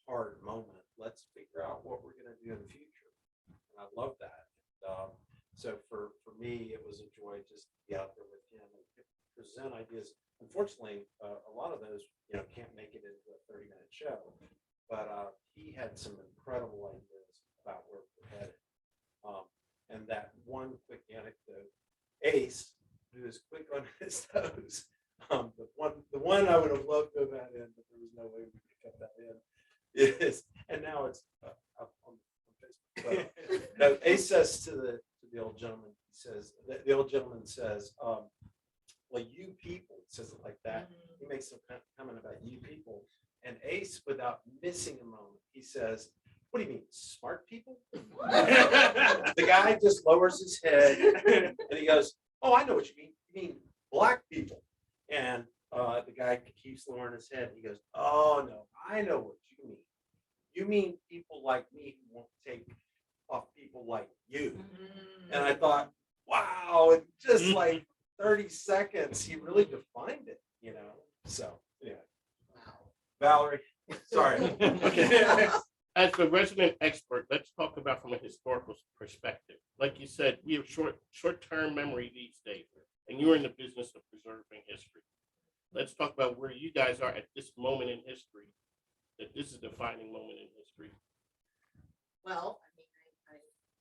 hard moment. Let's figure out what we're going to do in the future. And I love that. So for me, it was a joy just to be out there with him and present ideas. Unfortunately, a lot of those can't make it into a 30-minute show, but he had some incredible ideas about where we're headed. And that one quick anecdote, Ace, who is quick on his toes, the one I would have loved to have had in, but there was no way we could cut that in, is, and now it's up on Facebook. But, no, Ace says to the old gentleman, the old gentleman says, well, you people, says it like that. He makes some comment about you people. And Ace, without missing a moment, he says, what do you mean, smart people? The guy just lowers his head and he goes, oh, I know what you mean. You mean black people. And the guy keeps lowering his head. He goes, "Oh no, I know what you mean. You mean people like me who won't take off people like you." And I thought, wow, in just like 30 seconds, he really defined it, you know? So, yeah. Valerie, sorry. Okay. As the resident expert, let's talk about from a historical perspective. Like you said, we have short-term memory these days, and you're in the business of preserving history. Let's talk about where you guys are at this moment in history, that this is a defining moment in history. Well, I mean,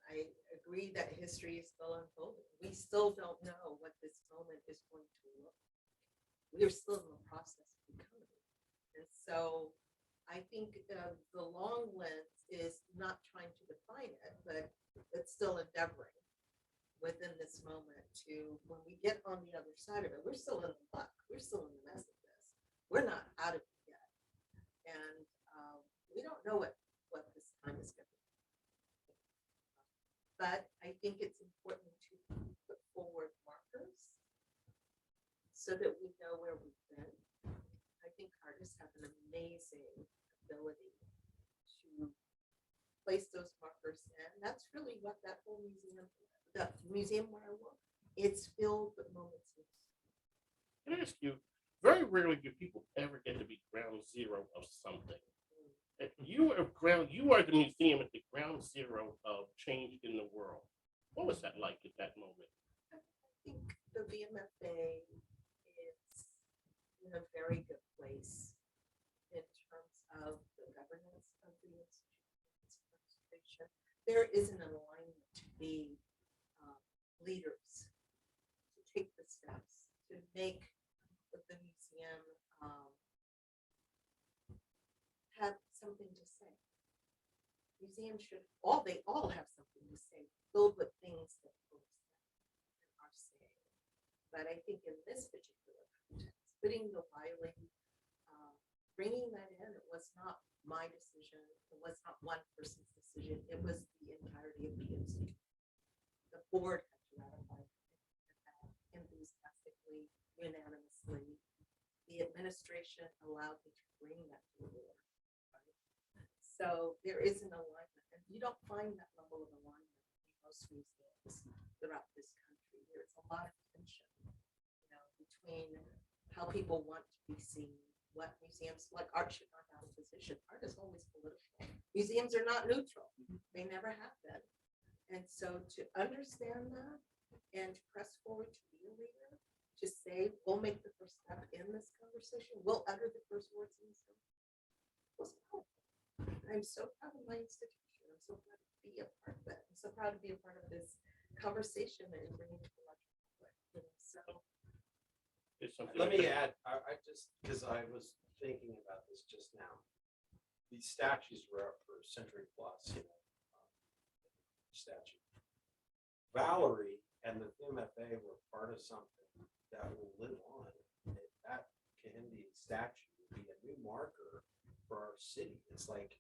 I agree that history is still unfolding. We still don't know what this moment is going to look like. We're still in the process of becoming. And so I think the long lens is not trying to define it, but it's still endeavoring within this moment to, when we get on the other side of it, we're still in the muck. We're still in the mess of this. We're not out of it yet. And we don't know what this time is going to be. But I think it's important to put forward markers so that we know where we've been. I think artists have an amazing ability to place those markers in. That's really what that whole museum, the museum where I work, it's filled with moments. Can I ask you, very rarely do people ever get to be ground zero of something. You are the museum at the ground zero of change in the world. What was that like at that moment? I think the VMFA is in a very good place in terms of the governance of the institution. There is an alignment to be leaders, to take the steps, to make the museum have something to say. Museums they all have something to say, filled with things that folks are saying. But I think in this particular context, putting the Wiley, bringing that in, it was not my decision. It was not one person's decision. It was the entirety of the institute. The board had to ratify that enthusiastically, unanimously. The administration allowed me to bring that to the board. So there is an alignment, and you don't find that level of alignment in most museums throughout this country. There's a lot of tension, between how people want to be seen, what museums, like art should not have a position. Art is always political. Museums are not neutral. They never have been. And so to understand that and to press forward to be a leader, to say, we'll make the first step in this conversation, we'll utter the first words in this conversation, was powerful. I'm so proud of my institution. I'm so proud to be a part of it. I'm so proud to be a part of this conversation and bringing to the larger public. So let me add, I just, because I was thinking about this just now. These statues were up for a century plus, statue. Valerie and the MFA were part of something that will live on. That Kahindi statue will be a new marker for our city. It's like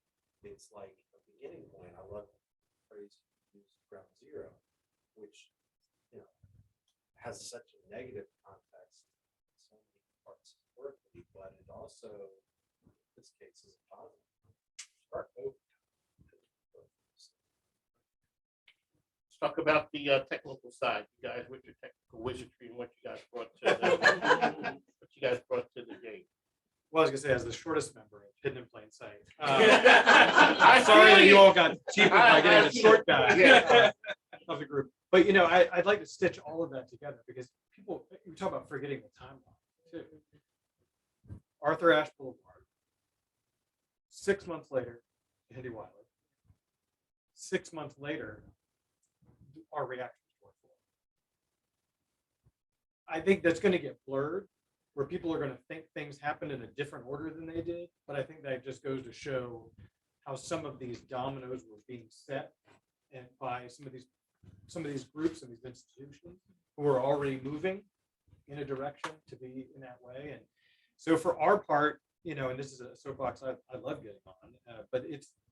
a beginning point. I love the phrase used, ground zero, which has such a negative context in so many parts historically, but it also, in this case, is a positive. Start over. Let's talk about the technical side. You guys with your technical wizardry and what you guys brought to the game. Well, I was gonna say, as the shortest member of Hidden in Plain Sight, I'm sorry that you all got cheaper by getting the short guy of the group. But I'd like to stitch all of that together because people, you talk about forgetting the timeline too. Arthur Ashe Boulevard. 6 months later, Kahindi Wiley. 6 months later, our reactions were full. I think that's going to get blurred, where people are going to think things happened in a different order than they did. But I think that just goes to show how some of these dominoes were being set and by some of these groups and these institutions who are already moving in a direction to be in that way. And so for our part, and this is a soapbox I love getting on, but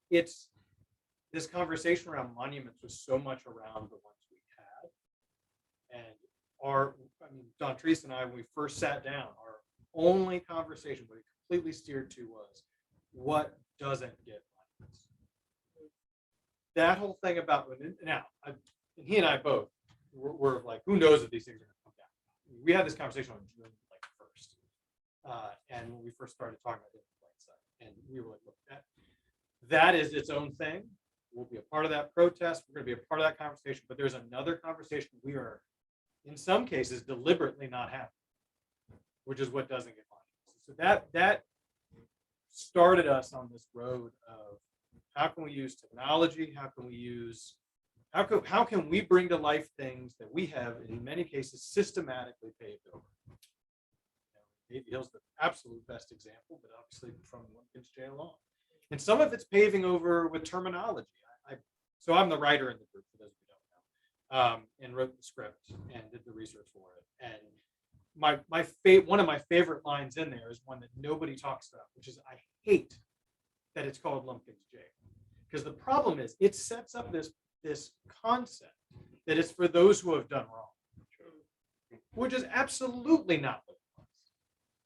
it's this conversation around monuments was so much around the ones we had. And Don Treese and I, when we first sat down, our only conversation, we completely steered to was what doesn't get monuments. That whole thing about now, and he and I both were like, who knows if these things are going to come down. We had this conversation on June like 1st, and when we first started talking about it, and we were like, look, that is its own thing. We'll be a part of that protest. We're going to be a part of that conversation. But there's another conversation we are, in some cases, deliberately not having, which is what doesn't get monuments. So that started us on this road of how can we use technology? How can we bring to life things that we have in many cases systematically paved over? Navy Hill's the absolute best example, but obviously from Lincoln's jail on. And some of it's paving over with terminology. So I'm the writer in the group, for those of you who don't know, and wrote the script and did the research for it. And one of my favorite lines in there is one that nobody talks about, which is I hate that it's called Lumpkin's Jail. Because the problem is it sets up this concept that it's for those who have done wrong, which is absolutely not what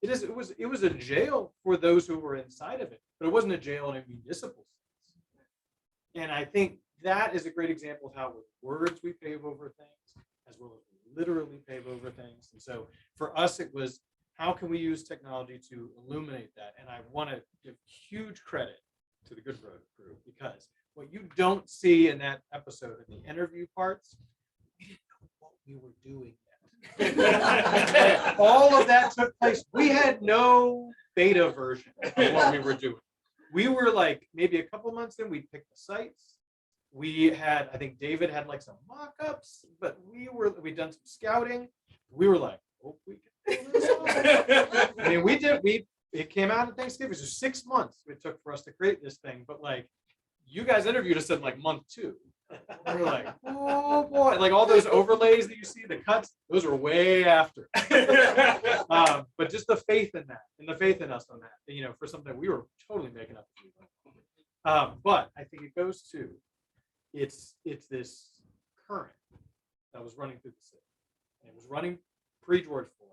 it was. It was a jail for those who were inside of it, but it wasn't a jail in a municipal sense. And I think that is a great example of how with words we pave over things as well as we literally pave over things. And so for us, it was how can we use technology to illuminate that? And I want to give huge credit to the Good Road crew, because what you don't see in that episode in the interview parts, we didn't know what we were doing yet. All of that took place. We had no beta version of what we were doing. We were like maybe a couple months in, we picked the sites. We had, I think David had like some mock-ups, but we'd done some scouting. We were like, oh, we can pull this off. I mean, it came out at Thanksgiving. It was 6 months it took for us to create this thing, but like you guys interviewed us in like month 2. We were like, oh boy, like all those overlays that you see, the cuts, those are way after. But just the faith in that and the faith in us on that, for something we were totally making up. But I think it goes to, it's this current that was running through the city. And it was running pre-George Floyd,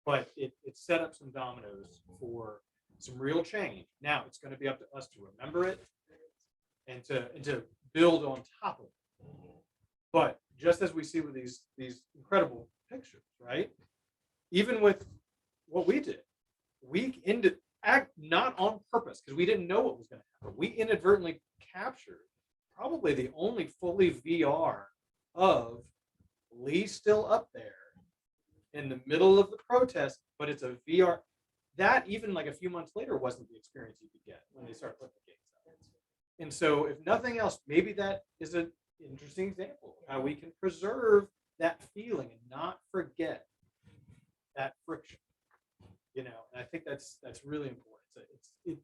but it set up some dominoes for some real change. Now it's going to be up to us to remember it and to build on top of it. But just as we see with these incredible pictures, right? Even with what we did, we act not on purpose because we didn't know what was going to happen. We inadvertently captured probably the only fully VR of Lee still up there in the middle of the protest, but it's a VR. That even like a few months later wasn't the experience you could get when they start putting the gates out. And so if nothing else, maybe that is an interesting example of how we can preserve that feeling and not forget that friction. And I think that's really important.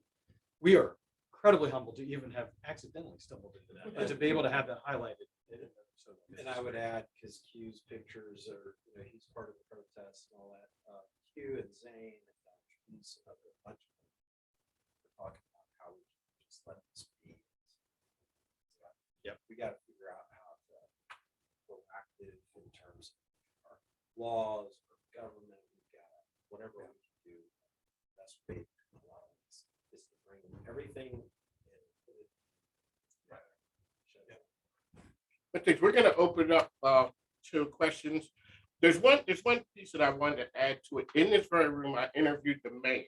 We are incredibly humbled to even have accidentally stumbled into that, but to be able to have that highlighted. And I would add, because Q's pictures are, he's part of the protest and all that. Q and Zane and Patrice and a bunch of them are talking about how we just let this be. Yep, we got to figure out how to proactive in terms of our laws or government. We've got whatever we can do. Best way to allow this is to bring everything in. But we're going to open up to questions. There's one piece that I wanted to add to it. In this very room, I interviewed the mayor,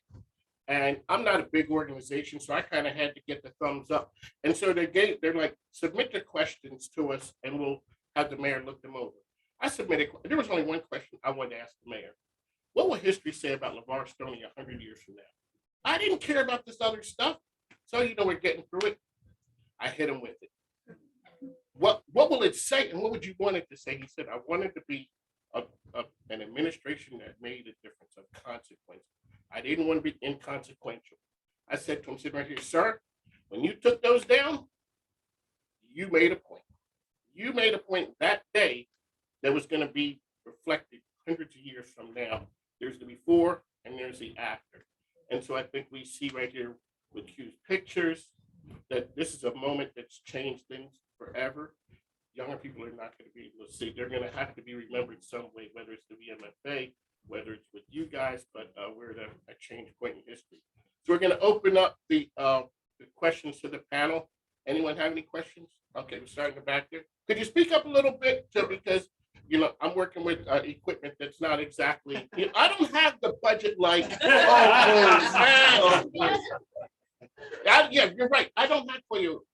and I'm not a big organization, so I kind of had to get the thumbs up. And so they're like, submit your questions to us, and we'll have the mayor look them over. I submitted. There was only one question I wanted to ask the mayor. What will history say about LeVar Stoney 100 years from now? I didn't care about this other stuff, so we're getting through it. I hit him with it. What will it say, and what would you want it to say? He said, I wanted to be an administration that made a difference of consequence. I didn't want to be inconsequential. I said to him, sitting right here, sir, when you took those down, you made a point. You made a point that day that was going to be reflected hundreds of years from now. There's the before and there's the after. And so I think we see right here with Q's pictures that this is a moment that's changed things forever. Younger people are not going to be able to see. They're going to have to be remembered some way, whether it's the VMFA whether it's with you guys, but we're at a change point in history. So we're going to open up the questions to the panel. Anyone have any questions? Okay, we're starting the back there. Could you speak up a little bit, because I'm working with equipment that's not exactly. I don't have the budget like. Yeah, you're right. I don't have for you.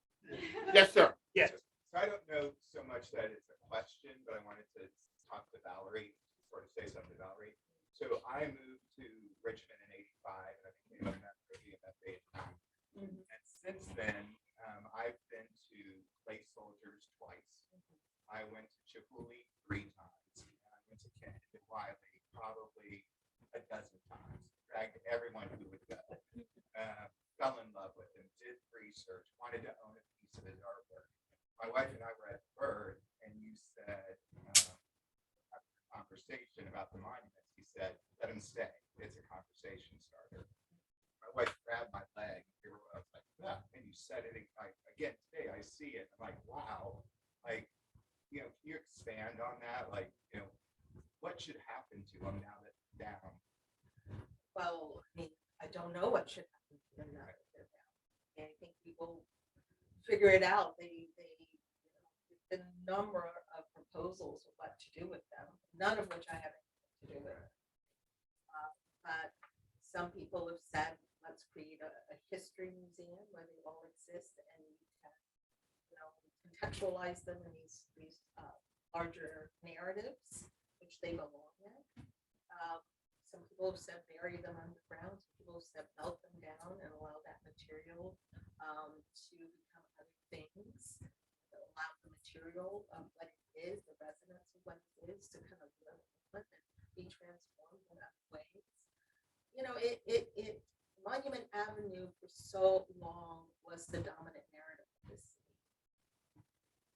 Yes, sir. Yes. So I don't know so much that it's a question, but I wanted to talk to Valerie, sort of say something to Valerie. So I moved to Richmond in '85, and I became a member of the MFA at 9. And since then, I've been to Place Soldiers twice. I went to Chipotle 3 times, and I went to Kennedy Wiley probably a dozen times. Dragged everyone who would go. Fell in love with him, did research, wanted to own a piece of his artwork. My wife and I were at Bird, and you said, after a conversation about the monuments, he said, let him stay. It's a conversation starter. My wife grabbed my leg. I was like, yeah. And you said it again today. I see it. I'm like, wow. Like, can you expand on that? Like, what should happen to him now that he's down? Well, I mean, I don't know what should happen to them now that they're down. And I think people figure it out. There's been a number of proposals of what to do with them, none of which I have anything to do with. But some people have said, let's create a history museum where they all exist, and you can, contextualize them in these larger narratives, which they belong in. Some people have said bury them underground. Some people have said melt them down and allow that material to become other things. Allow the material of what it is, the resonance of what it is, to kind of live with and be transformed in other ways. Monument Avenue for so long was the dominant narrative of this city.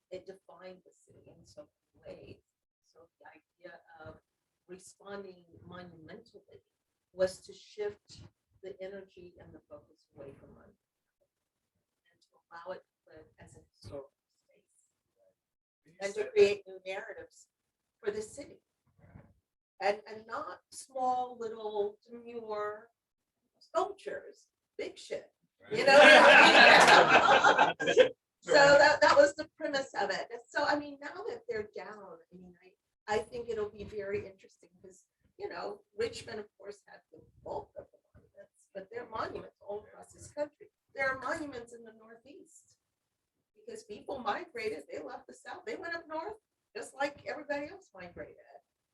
It defined the city in so many ways. So the idea of responding monumentally was to shift the energy and the focus away from monument and to allow it to live as a historical space and to create new narratives for the city, and not small little demure sculptures, big shit, So that was the premise of it. So I mean, now that they're down, I think it'll be very interesting because Richmond, of course, had the bulk of the monuments, but there are monuments all across this country. There are monuments in the Northeast because people migrated. They left the South. They went up north, just like everybody else migrated.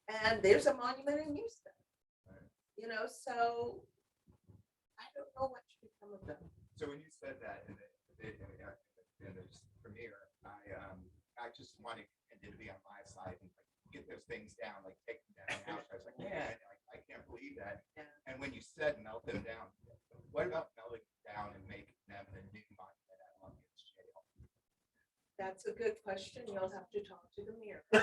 And there's a monument in Houston. So I don't know what should become of them. So when you said that in the premiere, I just wanted it to be on my side and get those things down, take them down the house. I was like, man, I can't believe that. Yeah. And when you said melt them down, what about melting them down and making them the new monument at Lumpkins Jail? That's a good question. You'll have to talk to the mayor. Well,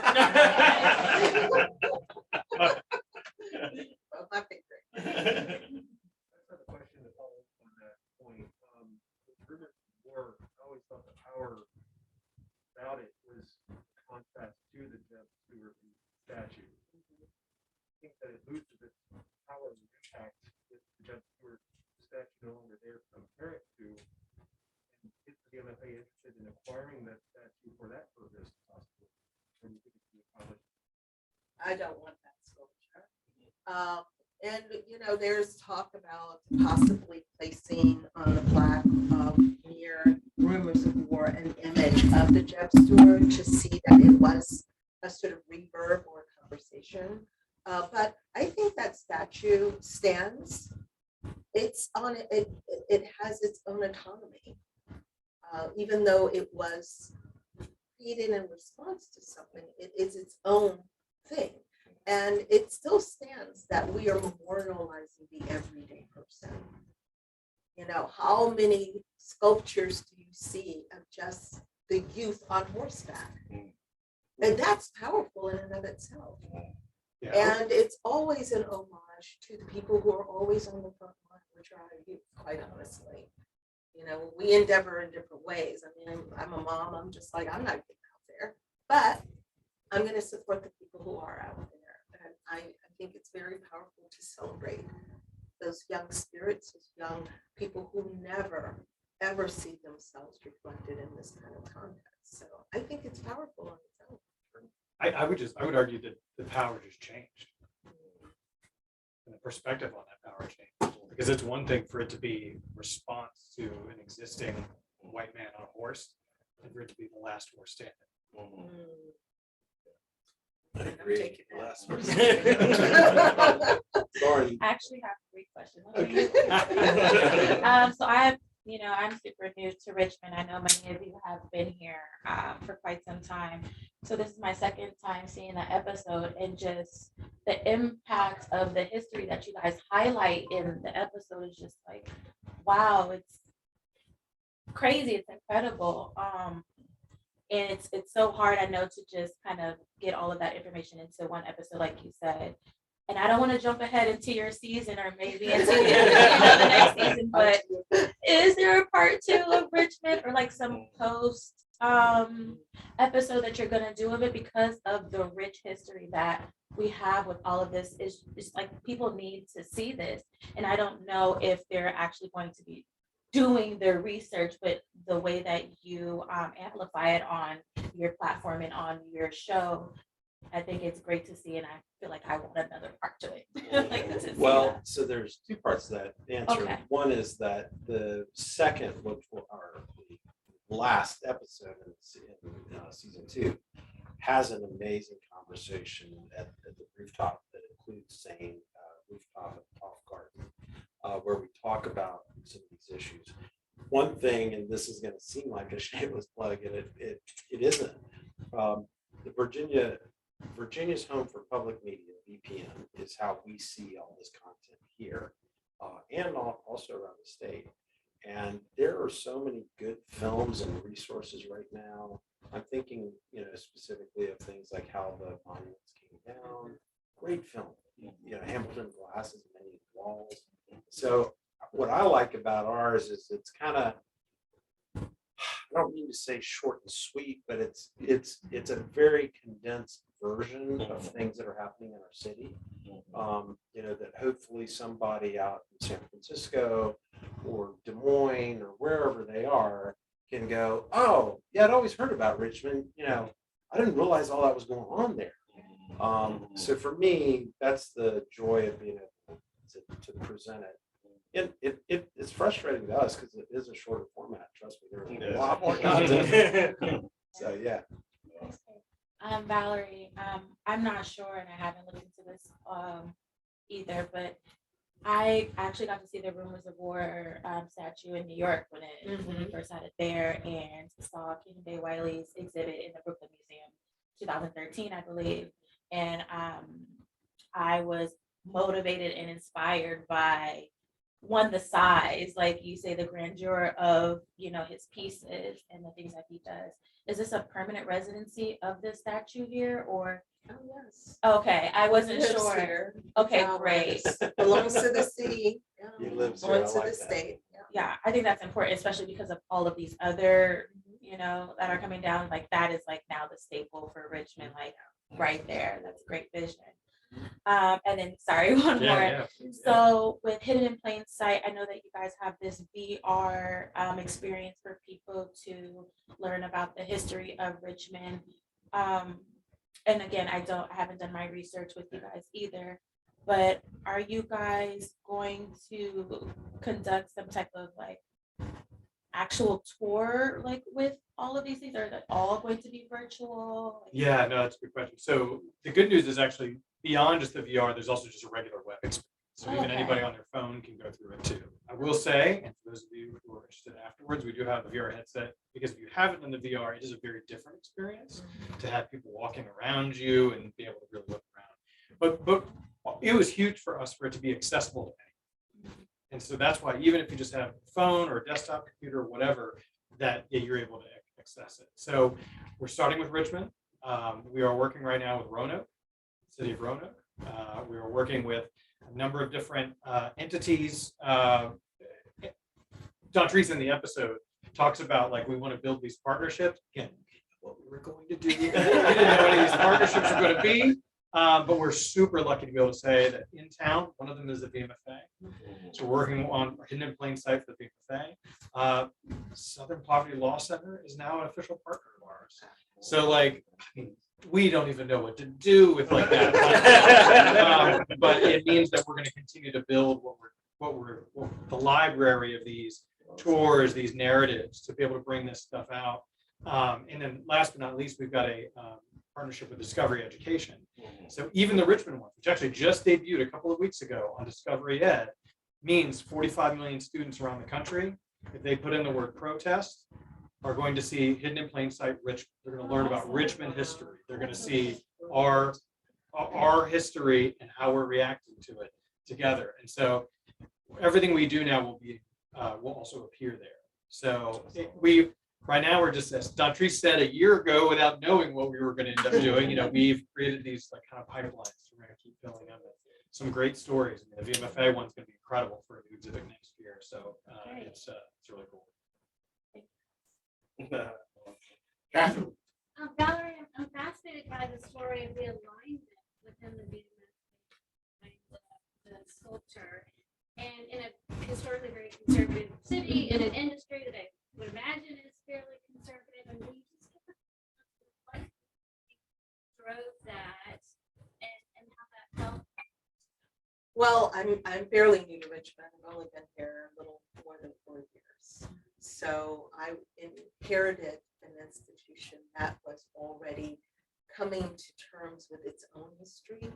my favorite. Another question to follow up on that point. Rumors of war, I always thought the power about it was contrast to the Jeb Stuart statue. I think that it loses its power and impact with the Jeb Stuart statue no longer there to compare it to. And is the MFA interested in acquiring that statue for that purpose, possibly? Or do you think it can be accomplished? I don't want that sculpture. And there's talk about possibly placing on the plaque near Rumors of War an image of the Jeb Stuart to see that it was a sort of reverb or conversation. But I think that statue stands. It's on it. It has its own autonomy, even though it was created in response to something. It is its own thing. And it still stands that we are memorializing the everyday person. How many sculptures do you see of just the youth on horseback? And that's powerful in and of itself. Yeah. And it's always an homage to the people who are always on the front line, which are our youth, quite honestly. We endeavor in different ways. I mean, I'm a mom. I'm just like, I'm not getting out there, but I'm going to support the people who are out there. And I think it's very powerful to celebrate those young spirits, those young people who never, ever see themselves reflected in this kind of context. So I think it's powerful on its own. I would argue that the power just changed. And the perspective on that power changed. Because it's one thing for it to be response to an existing white man on a horse, and for it to be the last horse standing. I agree. Last one. I actually have 3 questions. So I'm super new to Richmond. I know many of you have been here for quite some time. So this is my second time seeing the episode, and just the impact of the history that you guys highlight in the episode is just like, wow, it's crazy, it's incredible. And it's so hard, I know, to just kind of get all of that information into one episode, like you said. And I don't want to jump ahead into your season or maybe into the next season, but is there a part 2 of Richmond or like some post episode that you're gonna do of it, because of the rich history that we have with all of this? Is like, people need to see this, and I don't know if they're actually going to be doing their research, but the way that you amplify it on your platform and on your show, I think it's great to see, and I feel like I want another part to it. Like, to see Well, that. so there's 2 parts to that answer. Okay. One is that the second, which will, or the last episode in season 2, has an amazing conversation at the rooftop that includes saying rooftop and off garden, where we talk about some of these issues. One thing, and this is going to seem like a shameless plug, and it isn't. The Virginia's Home for Public Media, VPM, is how we see all this content here, and also around the state. And there are so many good films and resources right now. I'm thinking, specifically of things like How the Monuments Came Down. Great film. Hamilton Glass is Many Walls. So what I like about ours is it's kind of, I don't mean to say short and sweet, but it's a very condensed version of things that are happening in our city. That hopefully somebody out in San Francisco or Des Moines or wherever they are can go, oh yeah, I'd always heard about Richmond. I didn't realize all that was going on there. So for me, that's the joy of being able to present it. It's frustrating to us because it is a shorter format. Trust me, there's a lot more content. So yeah. Valerie, I'm not sure, and I haven't looked into this either, but I actually got to see the Rumors of War statue in New York when we first had it there, and saw Keegan Day Wiley's exhibit in the Brooklyn Museum, 2013, I believe. And I was motivated and inspired by, one, the size, like you say, the grandeur of his pieces and the things that he does. Is this a permanent residency of this statue here, or? Oh, yes. Okay, I wasn't Lives sure. here. Okay, Ours. great. Belongs to the city. He lives here. Belongs I to like the that. state. Yeah, I think that's important, especially because of all of these other, that are coming down. Like, that is like now the staple for Richmond, like right there. That's a great vision. And then, sorry, one more. Yeah. So with Hidden in Plain Sight, I know that you guys have this VR experience for people to learn about the history of Richmond. And again, I haven't done my research with you guys either, but are you guys going to conduct some type of like actual tour, like with all of these things? Are they all going to be virtual? Yeah, no, that's a good question. So the good news is actually beyond just the VR, there's also just a regular web experience. So even Okay. anybody on their phone can go through it too. I will say, and for those of you who are interested afterwards, we do have a VR headset, because if you haven't done the VR, it is a very different experience to have people walking around you and be able to really look around. But it was huge for us for it to be accessible to anyone. And so that's why, even if you just have a phone or a desktop computer or whatever, that you're able to access it. So we're starting with Richmond. We are working right now with Roanoke, City of Roanoke. We are working with a number of different entities. Don Treese in the episode talks about, like, we want to build these partnerships. Again, what we were going to do. We didn't know any of these partnerships are going to be. But we're super lucky to be able to say that in town, one of them is the VMFA. So we're working on hidden in plain sight for the VMFA. Southern Poverty Law Center is now an official partner of ours. So like, I mean, we don't even know what to do with like that. But it means that we're going to continue to build the library of these tours, these narratives, to be able to bring this stuff out. And then last but not least, we've got a partnership with Discovery Education. So even the Richmond one, which actually just debuted a couple of weeks ago on Discovery Ed, means 45 million students around the country, if they put in the word protest, are going to see hidden in plain sight Richmond. They're going to learn about Richmond history. They're going to see our history and how we're reacting to it together. And so everything we do now will also appear there. So right now we're just, as Daughtry said a year ago, without knowing what we were going to end up doing, we've created these like kind of pipelines. We're going to keep filling them with some great stories. I mean, the VMFA one's going to be incredible for a new exhibit next year. So it's really cool. Catherine. Valerie, I'm fascinated by the story of the alignment within the VMFA, the sculpture, and in a historically very conservative city, in an industry that I would imagine is fairly conservative, and we just what drove that and how that felt. Well, I'm fairly new to Richmond. I've only been here a little more than 4 years. So I inherited an institution that was already coming to terms with its own history,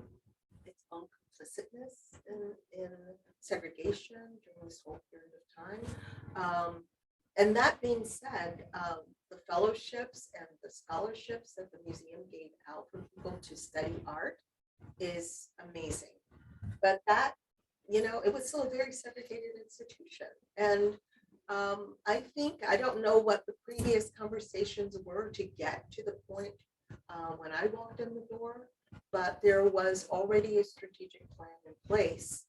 its own complicitness in segregation during this whole period of time. And that being said, the fellowships and the scholarships that the museum gave out for people to study art is amazing. But that, it was still a very segregated institution. And I don't know what the previous conversations were to get to the point when I walked in the door, but there was already a strategic plan in place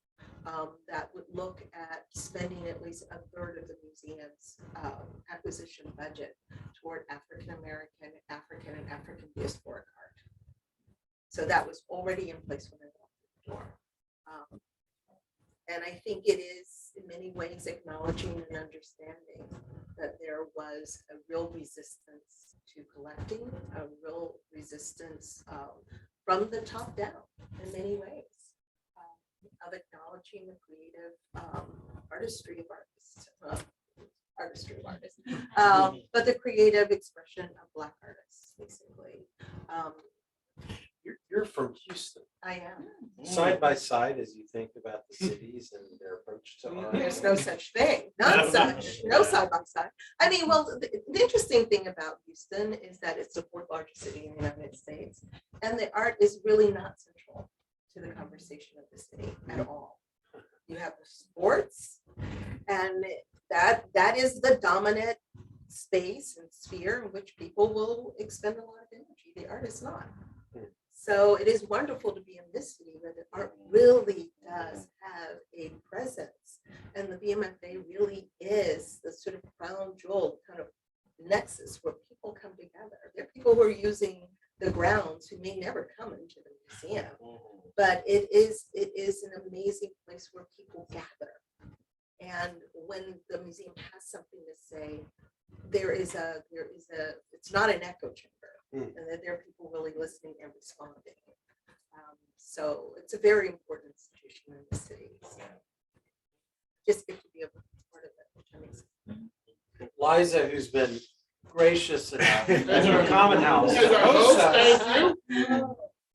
that would look at spending at least a third of the museum's acquisition budget toward African American, African, and African diasporic art. So that was already in place when I walked in the door. And I think it is in many ways acknowledging and understanding that there was a real resistance to collecting, a real resistance from the top down in many ways, of acknowledging the creative artistry of artists, but the creative expression of Black artists, basically. You're from Houston. I am. Side by side, as you think about the cities and their approach to art. There's no such thing, none such, no side by side. I mean, well, the interesting thing about Houston is that it's the fourth largest city in the United States, and the art is really not central to the conversation of the city at all. You have the sports, and that is the dominant space and sphere in which people will expend a lot of energy. The art is not. So it is wonderful to be in this city where the art really does have a presence, and the VMFA really is the sort of crown jewel kind of nexus where people come together. There are people who are using the grounds who may never come into the museum, but it is an amazing place where people gather. And when the museum has something to say, it's not an echo chamber. And that there are people really listening and responding. So it's a very important institution in the city. So just get to be a part of it, which amazing. Liza, who's been gracious enough as our common house. Yeah,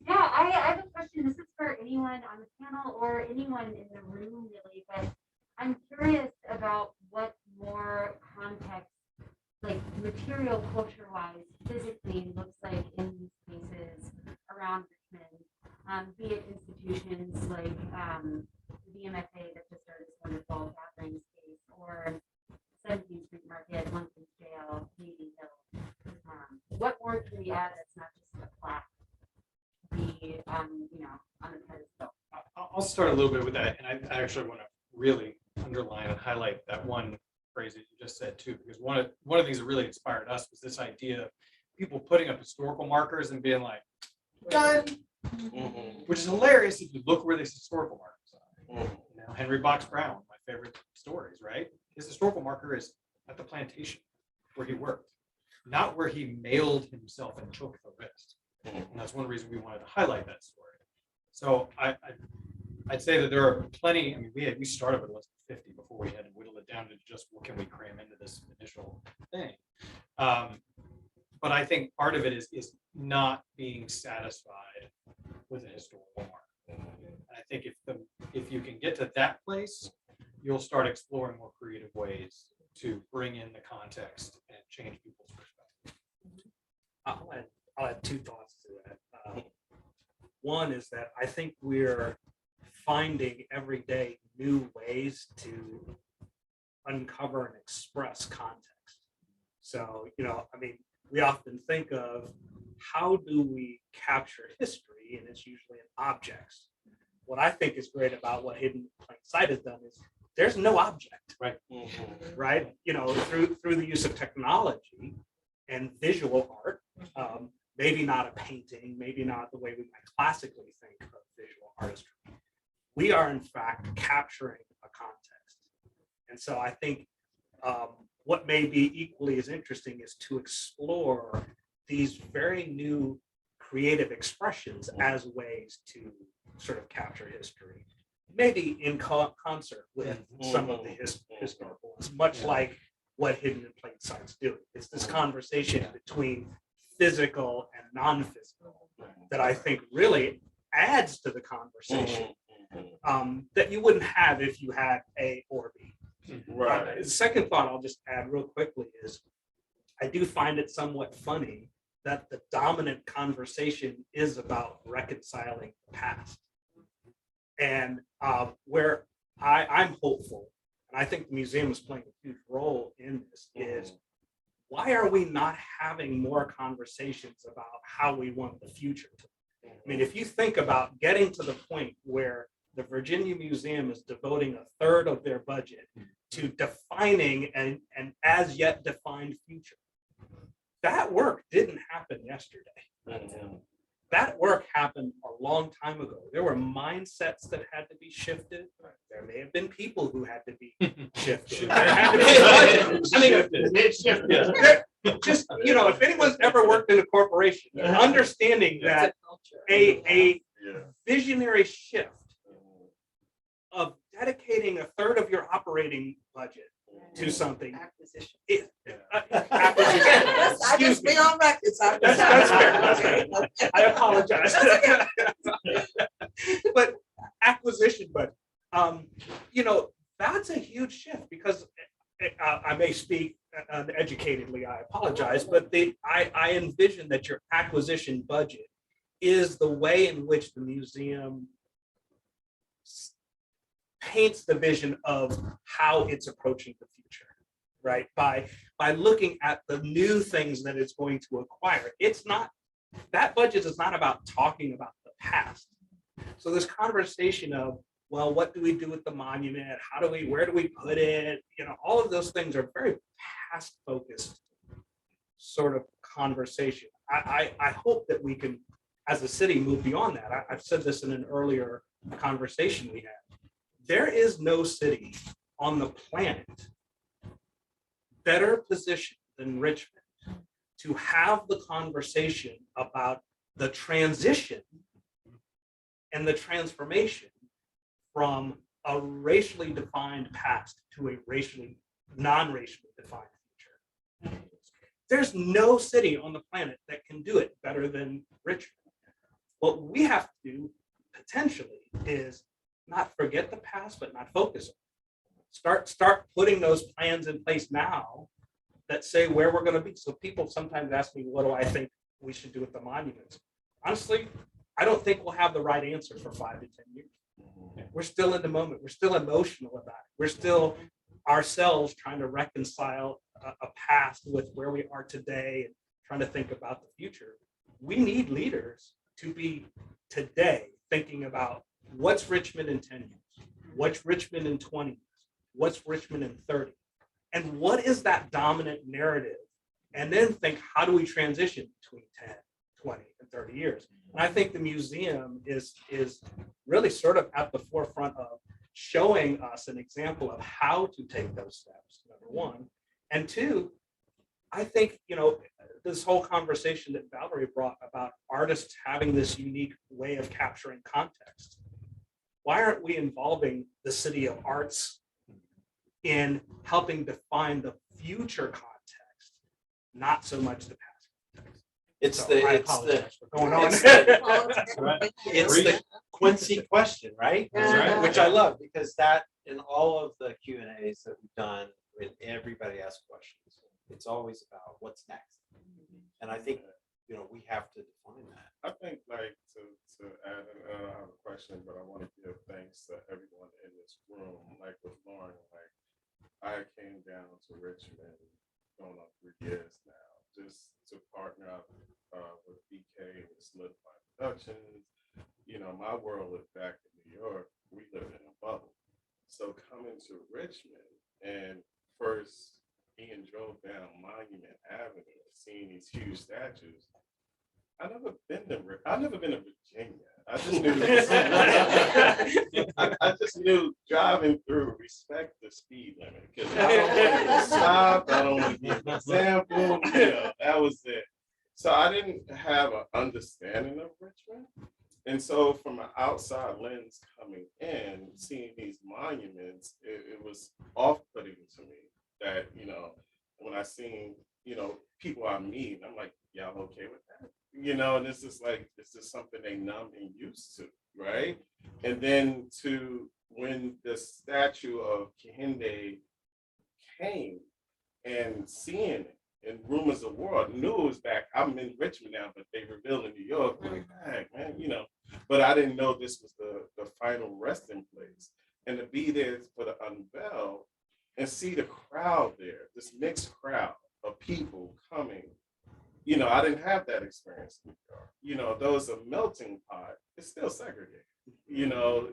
I have a question. This is for anyone on the panel or anyone in the room, really. But I'm curious about what more context, like material culture-wise, physically looks like in these spaces around Richmond, be it institutions like the VMFA that just started this wonderful gathering space, or 17th Street Market, Monkton Jail, Navy Hill. What more can we add that's not just a plaque, on the pedestal? I'll start a little bit with that, and I actually want to really underline and highlight that one phrase that you just said too, because one of the things that really inspired us was this idea of people putting up historical markers and being like, done, which is hilarious if you look where these historical markers are. You know, Henry Box Brown, my favorite stories, right? His historical marker is at the plantation where he worked, not where he mailed himself and took the risk. And that's one reason we wanted to highlight that story. So I'd say that there are plenty. I mean, we started with less than 50 before we had to whittle it down to just what can we cram into this initial thing. But I think part of it is not being satisfied with a historical marker. And I think if you can get to that place, you'll start exploring more creative ways to bring in the context and change people's perspective. I'll add two thoughts to that. One is that I think we're finding every day new ways to uncover and express context. So, you know, I mean, we often think of how do we capture history, and it's usually in objects. What I think is great about what Hidden in Plain Sight has done is there's no object, right? Right? You know, through the use of technology and visual art, maybe not a painting, maybe not the way we might classically think of visual artistry. We are in fact capturing a context. And so I think what may be equally as interesting is to explore these very new creative expressions as ways to sort of capture history, maybe in concert with some of the historical, much like what Hidden in Plain Sight's doing. It's this conversation between physical and non-physical that I think really adds to the conversation that you wouldn't have if you had A or B. The second thought I'll just add real quickly is I do find it somewhat funny that the dominant conversation is about reconciling the past. And where I'm hopeful, and I think the museum is playing a huge role in this, is why are we not having more conversations about how we want the future to be? I mean, if you think about getting to the point where the Virginia Museum is devoting a third of their budget to defining an as yet defined future, that work didn't happen yesterday. That work happened a long time ago. There were mindsets that had to be shifted. There may have been people who had to be shifted. There had to be, I mean, just, you know, if anyone's ever worked in a corporation, understanding that a visionary shift of dedicating a third of your operating budget to something. Acquisition. I just be on record. That's fair. I apologize. But acquisition, but you know, that's a huge shift because I may speak uneducatedly, I apologize, but I envision that your acquisition budget is the way in which the museum paints the vision of how it's approaching the future, right? By looking at the new things that it's going to acquire. It's not, that budget is not about talking about the past. So this conversation of, well, what do we do with the monument? Where do we put it? You know, all of those things are very past focused sort of conversation. I hope that we can, as a city, move beyond that. I've said this in an earlier conversation we had. There is no city on the planet better positioned than Richmond to have the conversation about the transition and the transformation from a racially defined past to a non-racially defined future. There's no city on the planet that can do it better than Richmond. What we have to do potentially is not forget the past, but not focus on it. Start putting those plans in place now that say where we're going to be. So people sometimes ask me, what do I think we should do with the monuments? Honestly, I don't think we'll have the right answer for 5 to 10 years. We're still in the moment. We're still emotional about it. We're still ourselves trying to reconcile a past with where we are today and trying to think about the future. We need leaders to be today thinking about what's Richmond in 10 years, what's Richmond in 20 years, what's Richmond in 30, and what is that dominant narrative? And then think, how do we transition between 10, 20, and 30 years? And I think the museum is really sort of at the forefront of showing us an example of how to take those steps, number one. And two, I think, this whole conversation that Valerie brought about artists having this unique way of capturing context. Why aren't we involving the City of Arts in helping define the future context, not so much the past context? It's So I the apologize for going on. it's the Quincy question, right? Yeah. Which I love, because that in all of the Q&As that we've done, when everybody asks questions, it's always about what's next. And I think we have to define that. I think like to add, I have a question, but I want to give thanks to everyone in this room. Like with Lauren, like I came down to Richmond going on 3 years now, just to partner up with BK with Solidify Productions. My world is back in New York. We live in a bubble. So coming to Richmond and first Ian drove down Monument Avenue, seeing these huge statues. I've never been to Virginia. I just knew driving through, respect the speed limit, because I don't want to stop. I don't want to give an example. That was it. So I didn't have an understanding of Richmond. And so from an outside lens coming in, seeing these monuments, it was off-putting to me that, when I seen, people I meet, I'm like, y'all okay with that? And it's just like, it's just something they numb and used to, right? And then when the statue of Kehinde came and seeing it, and rumors of war, I knew it was back. I'm in Richmond now, but they revealed in New York, like, heck, man, But I didn't know this was the final resting place. And to be there for the unveil and see the crowd there, this mixed crowd of people coming, I didn't have that experience in New York. Though it's a melting pot, it's still segregated,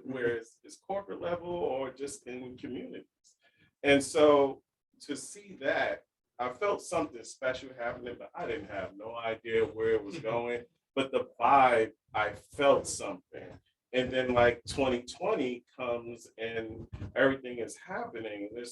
where it's corporate level or just in communities. And so to see that, I felt something special happening, but I didn't have no idea where it was going. But the vibe, I felt something. And then like 2020 comes and everything is happening. There's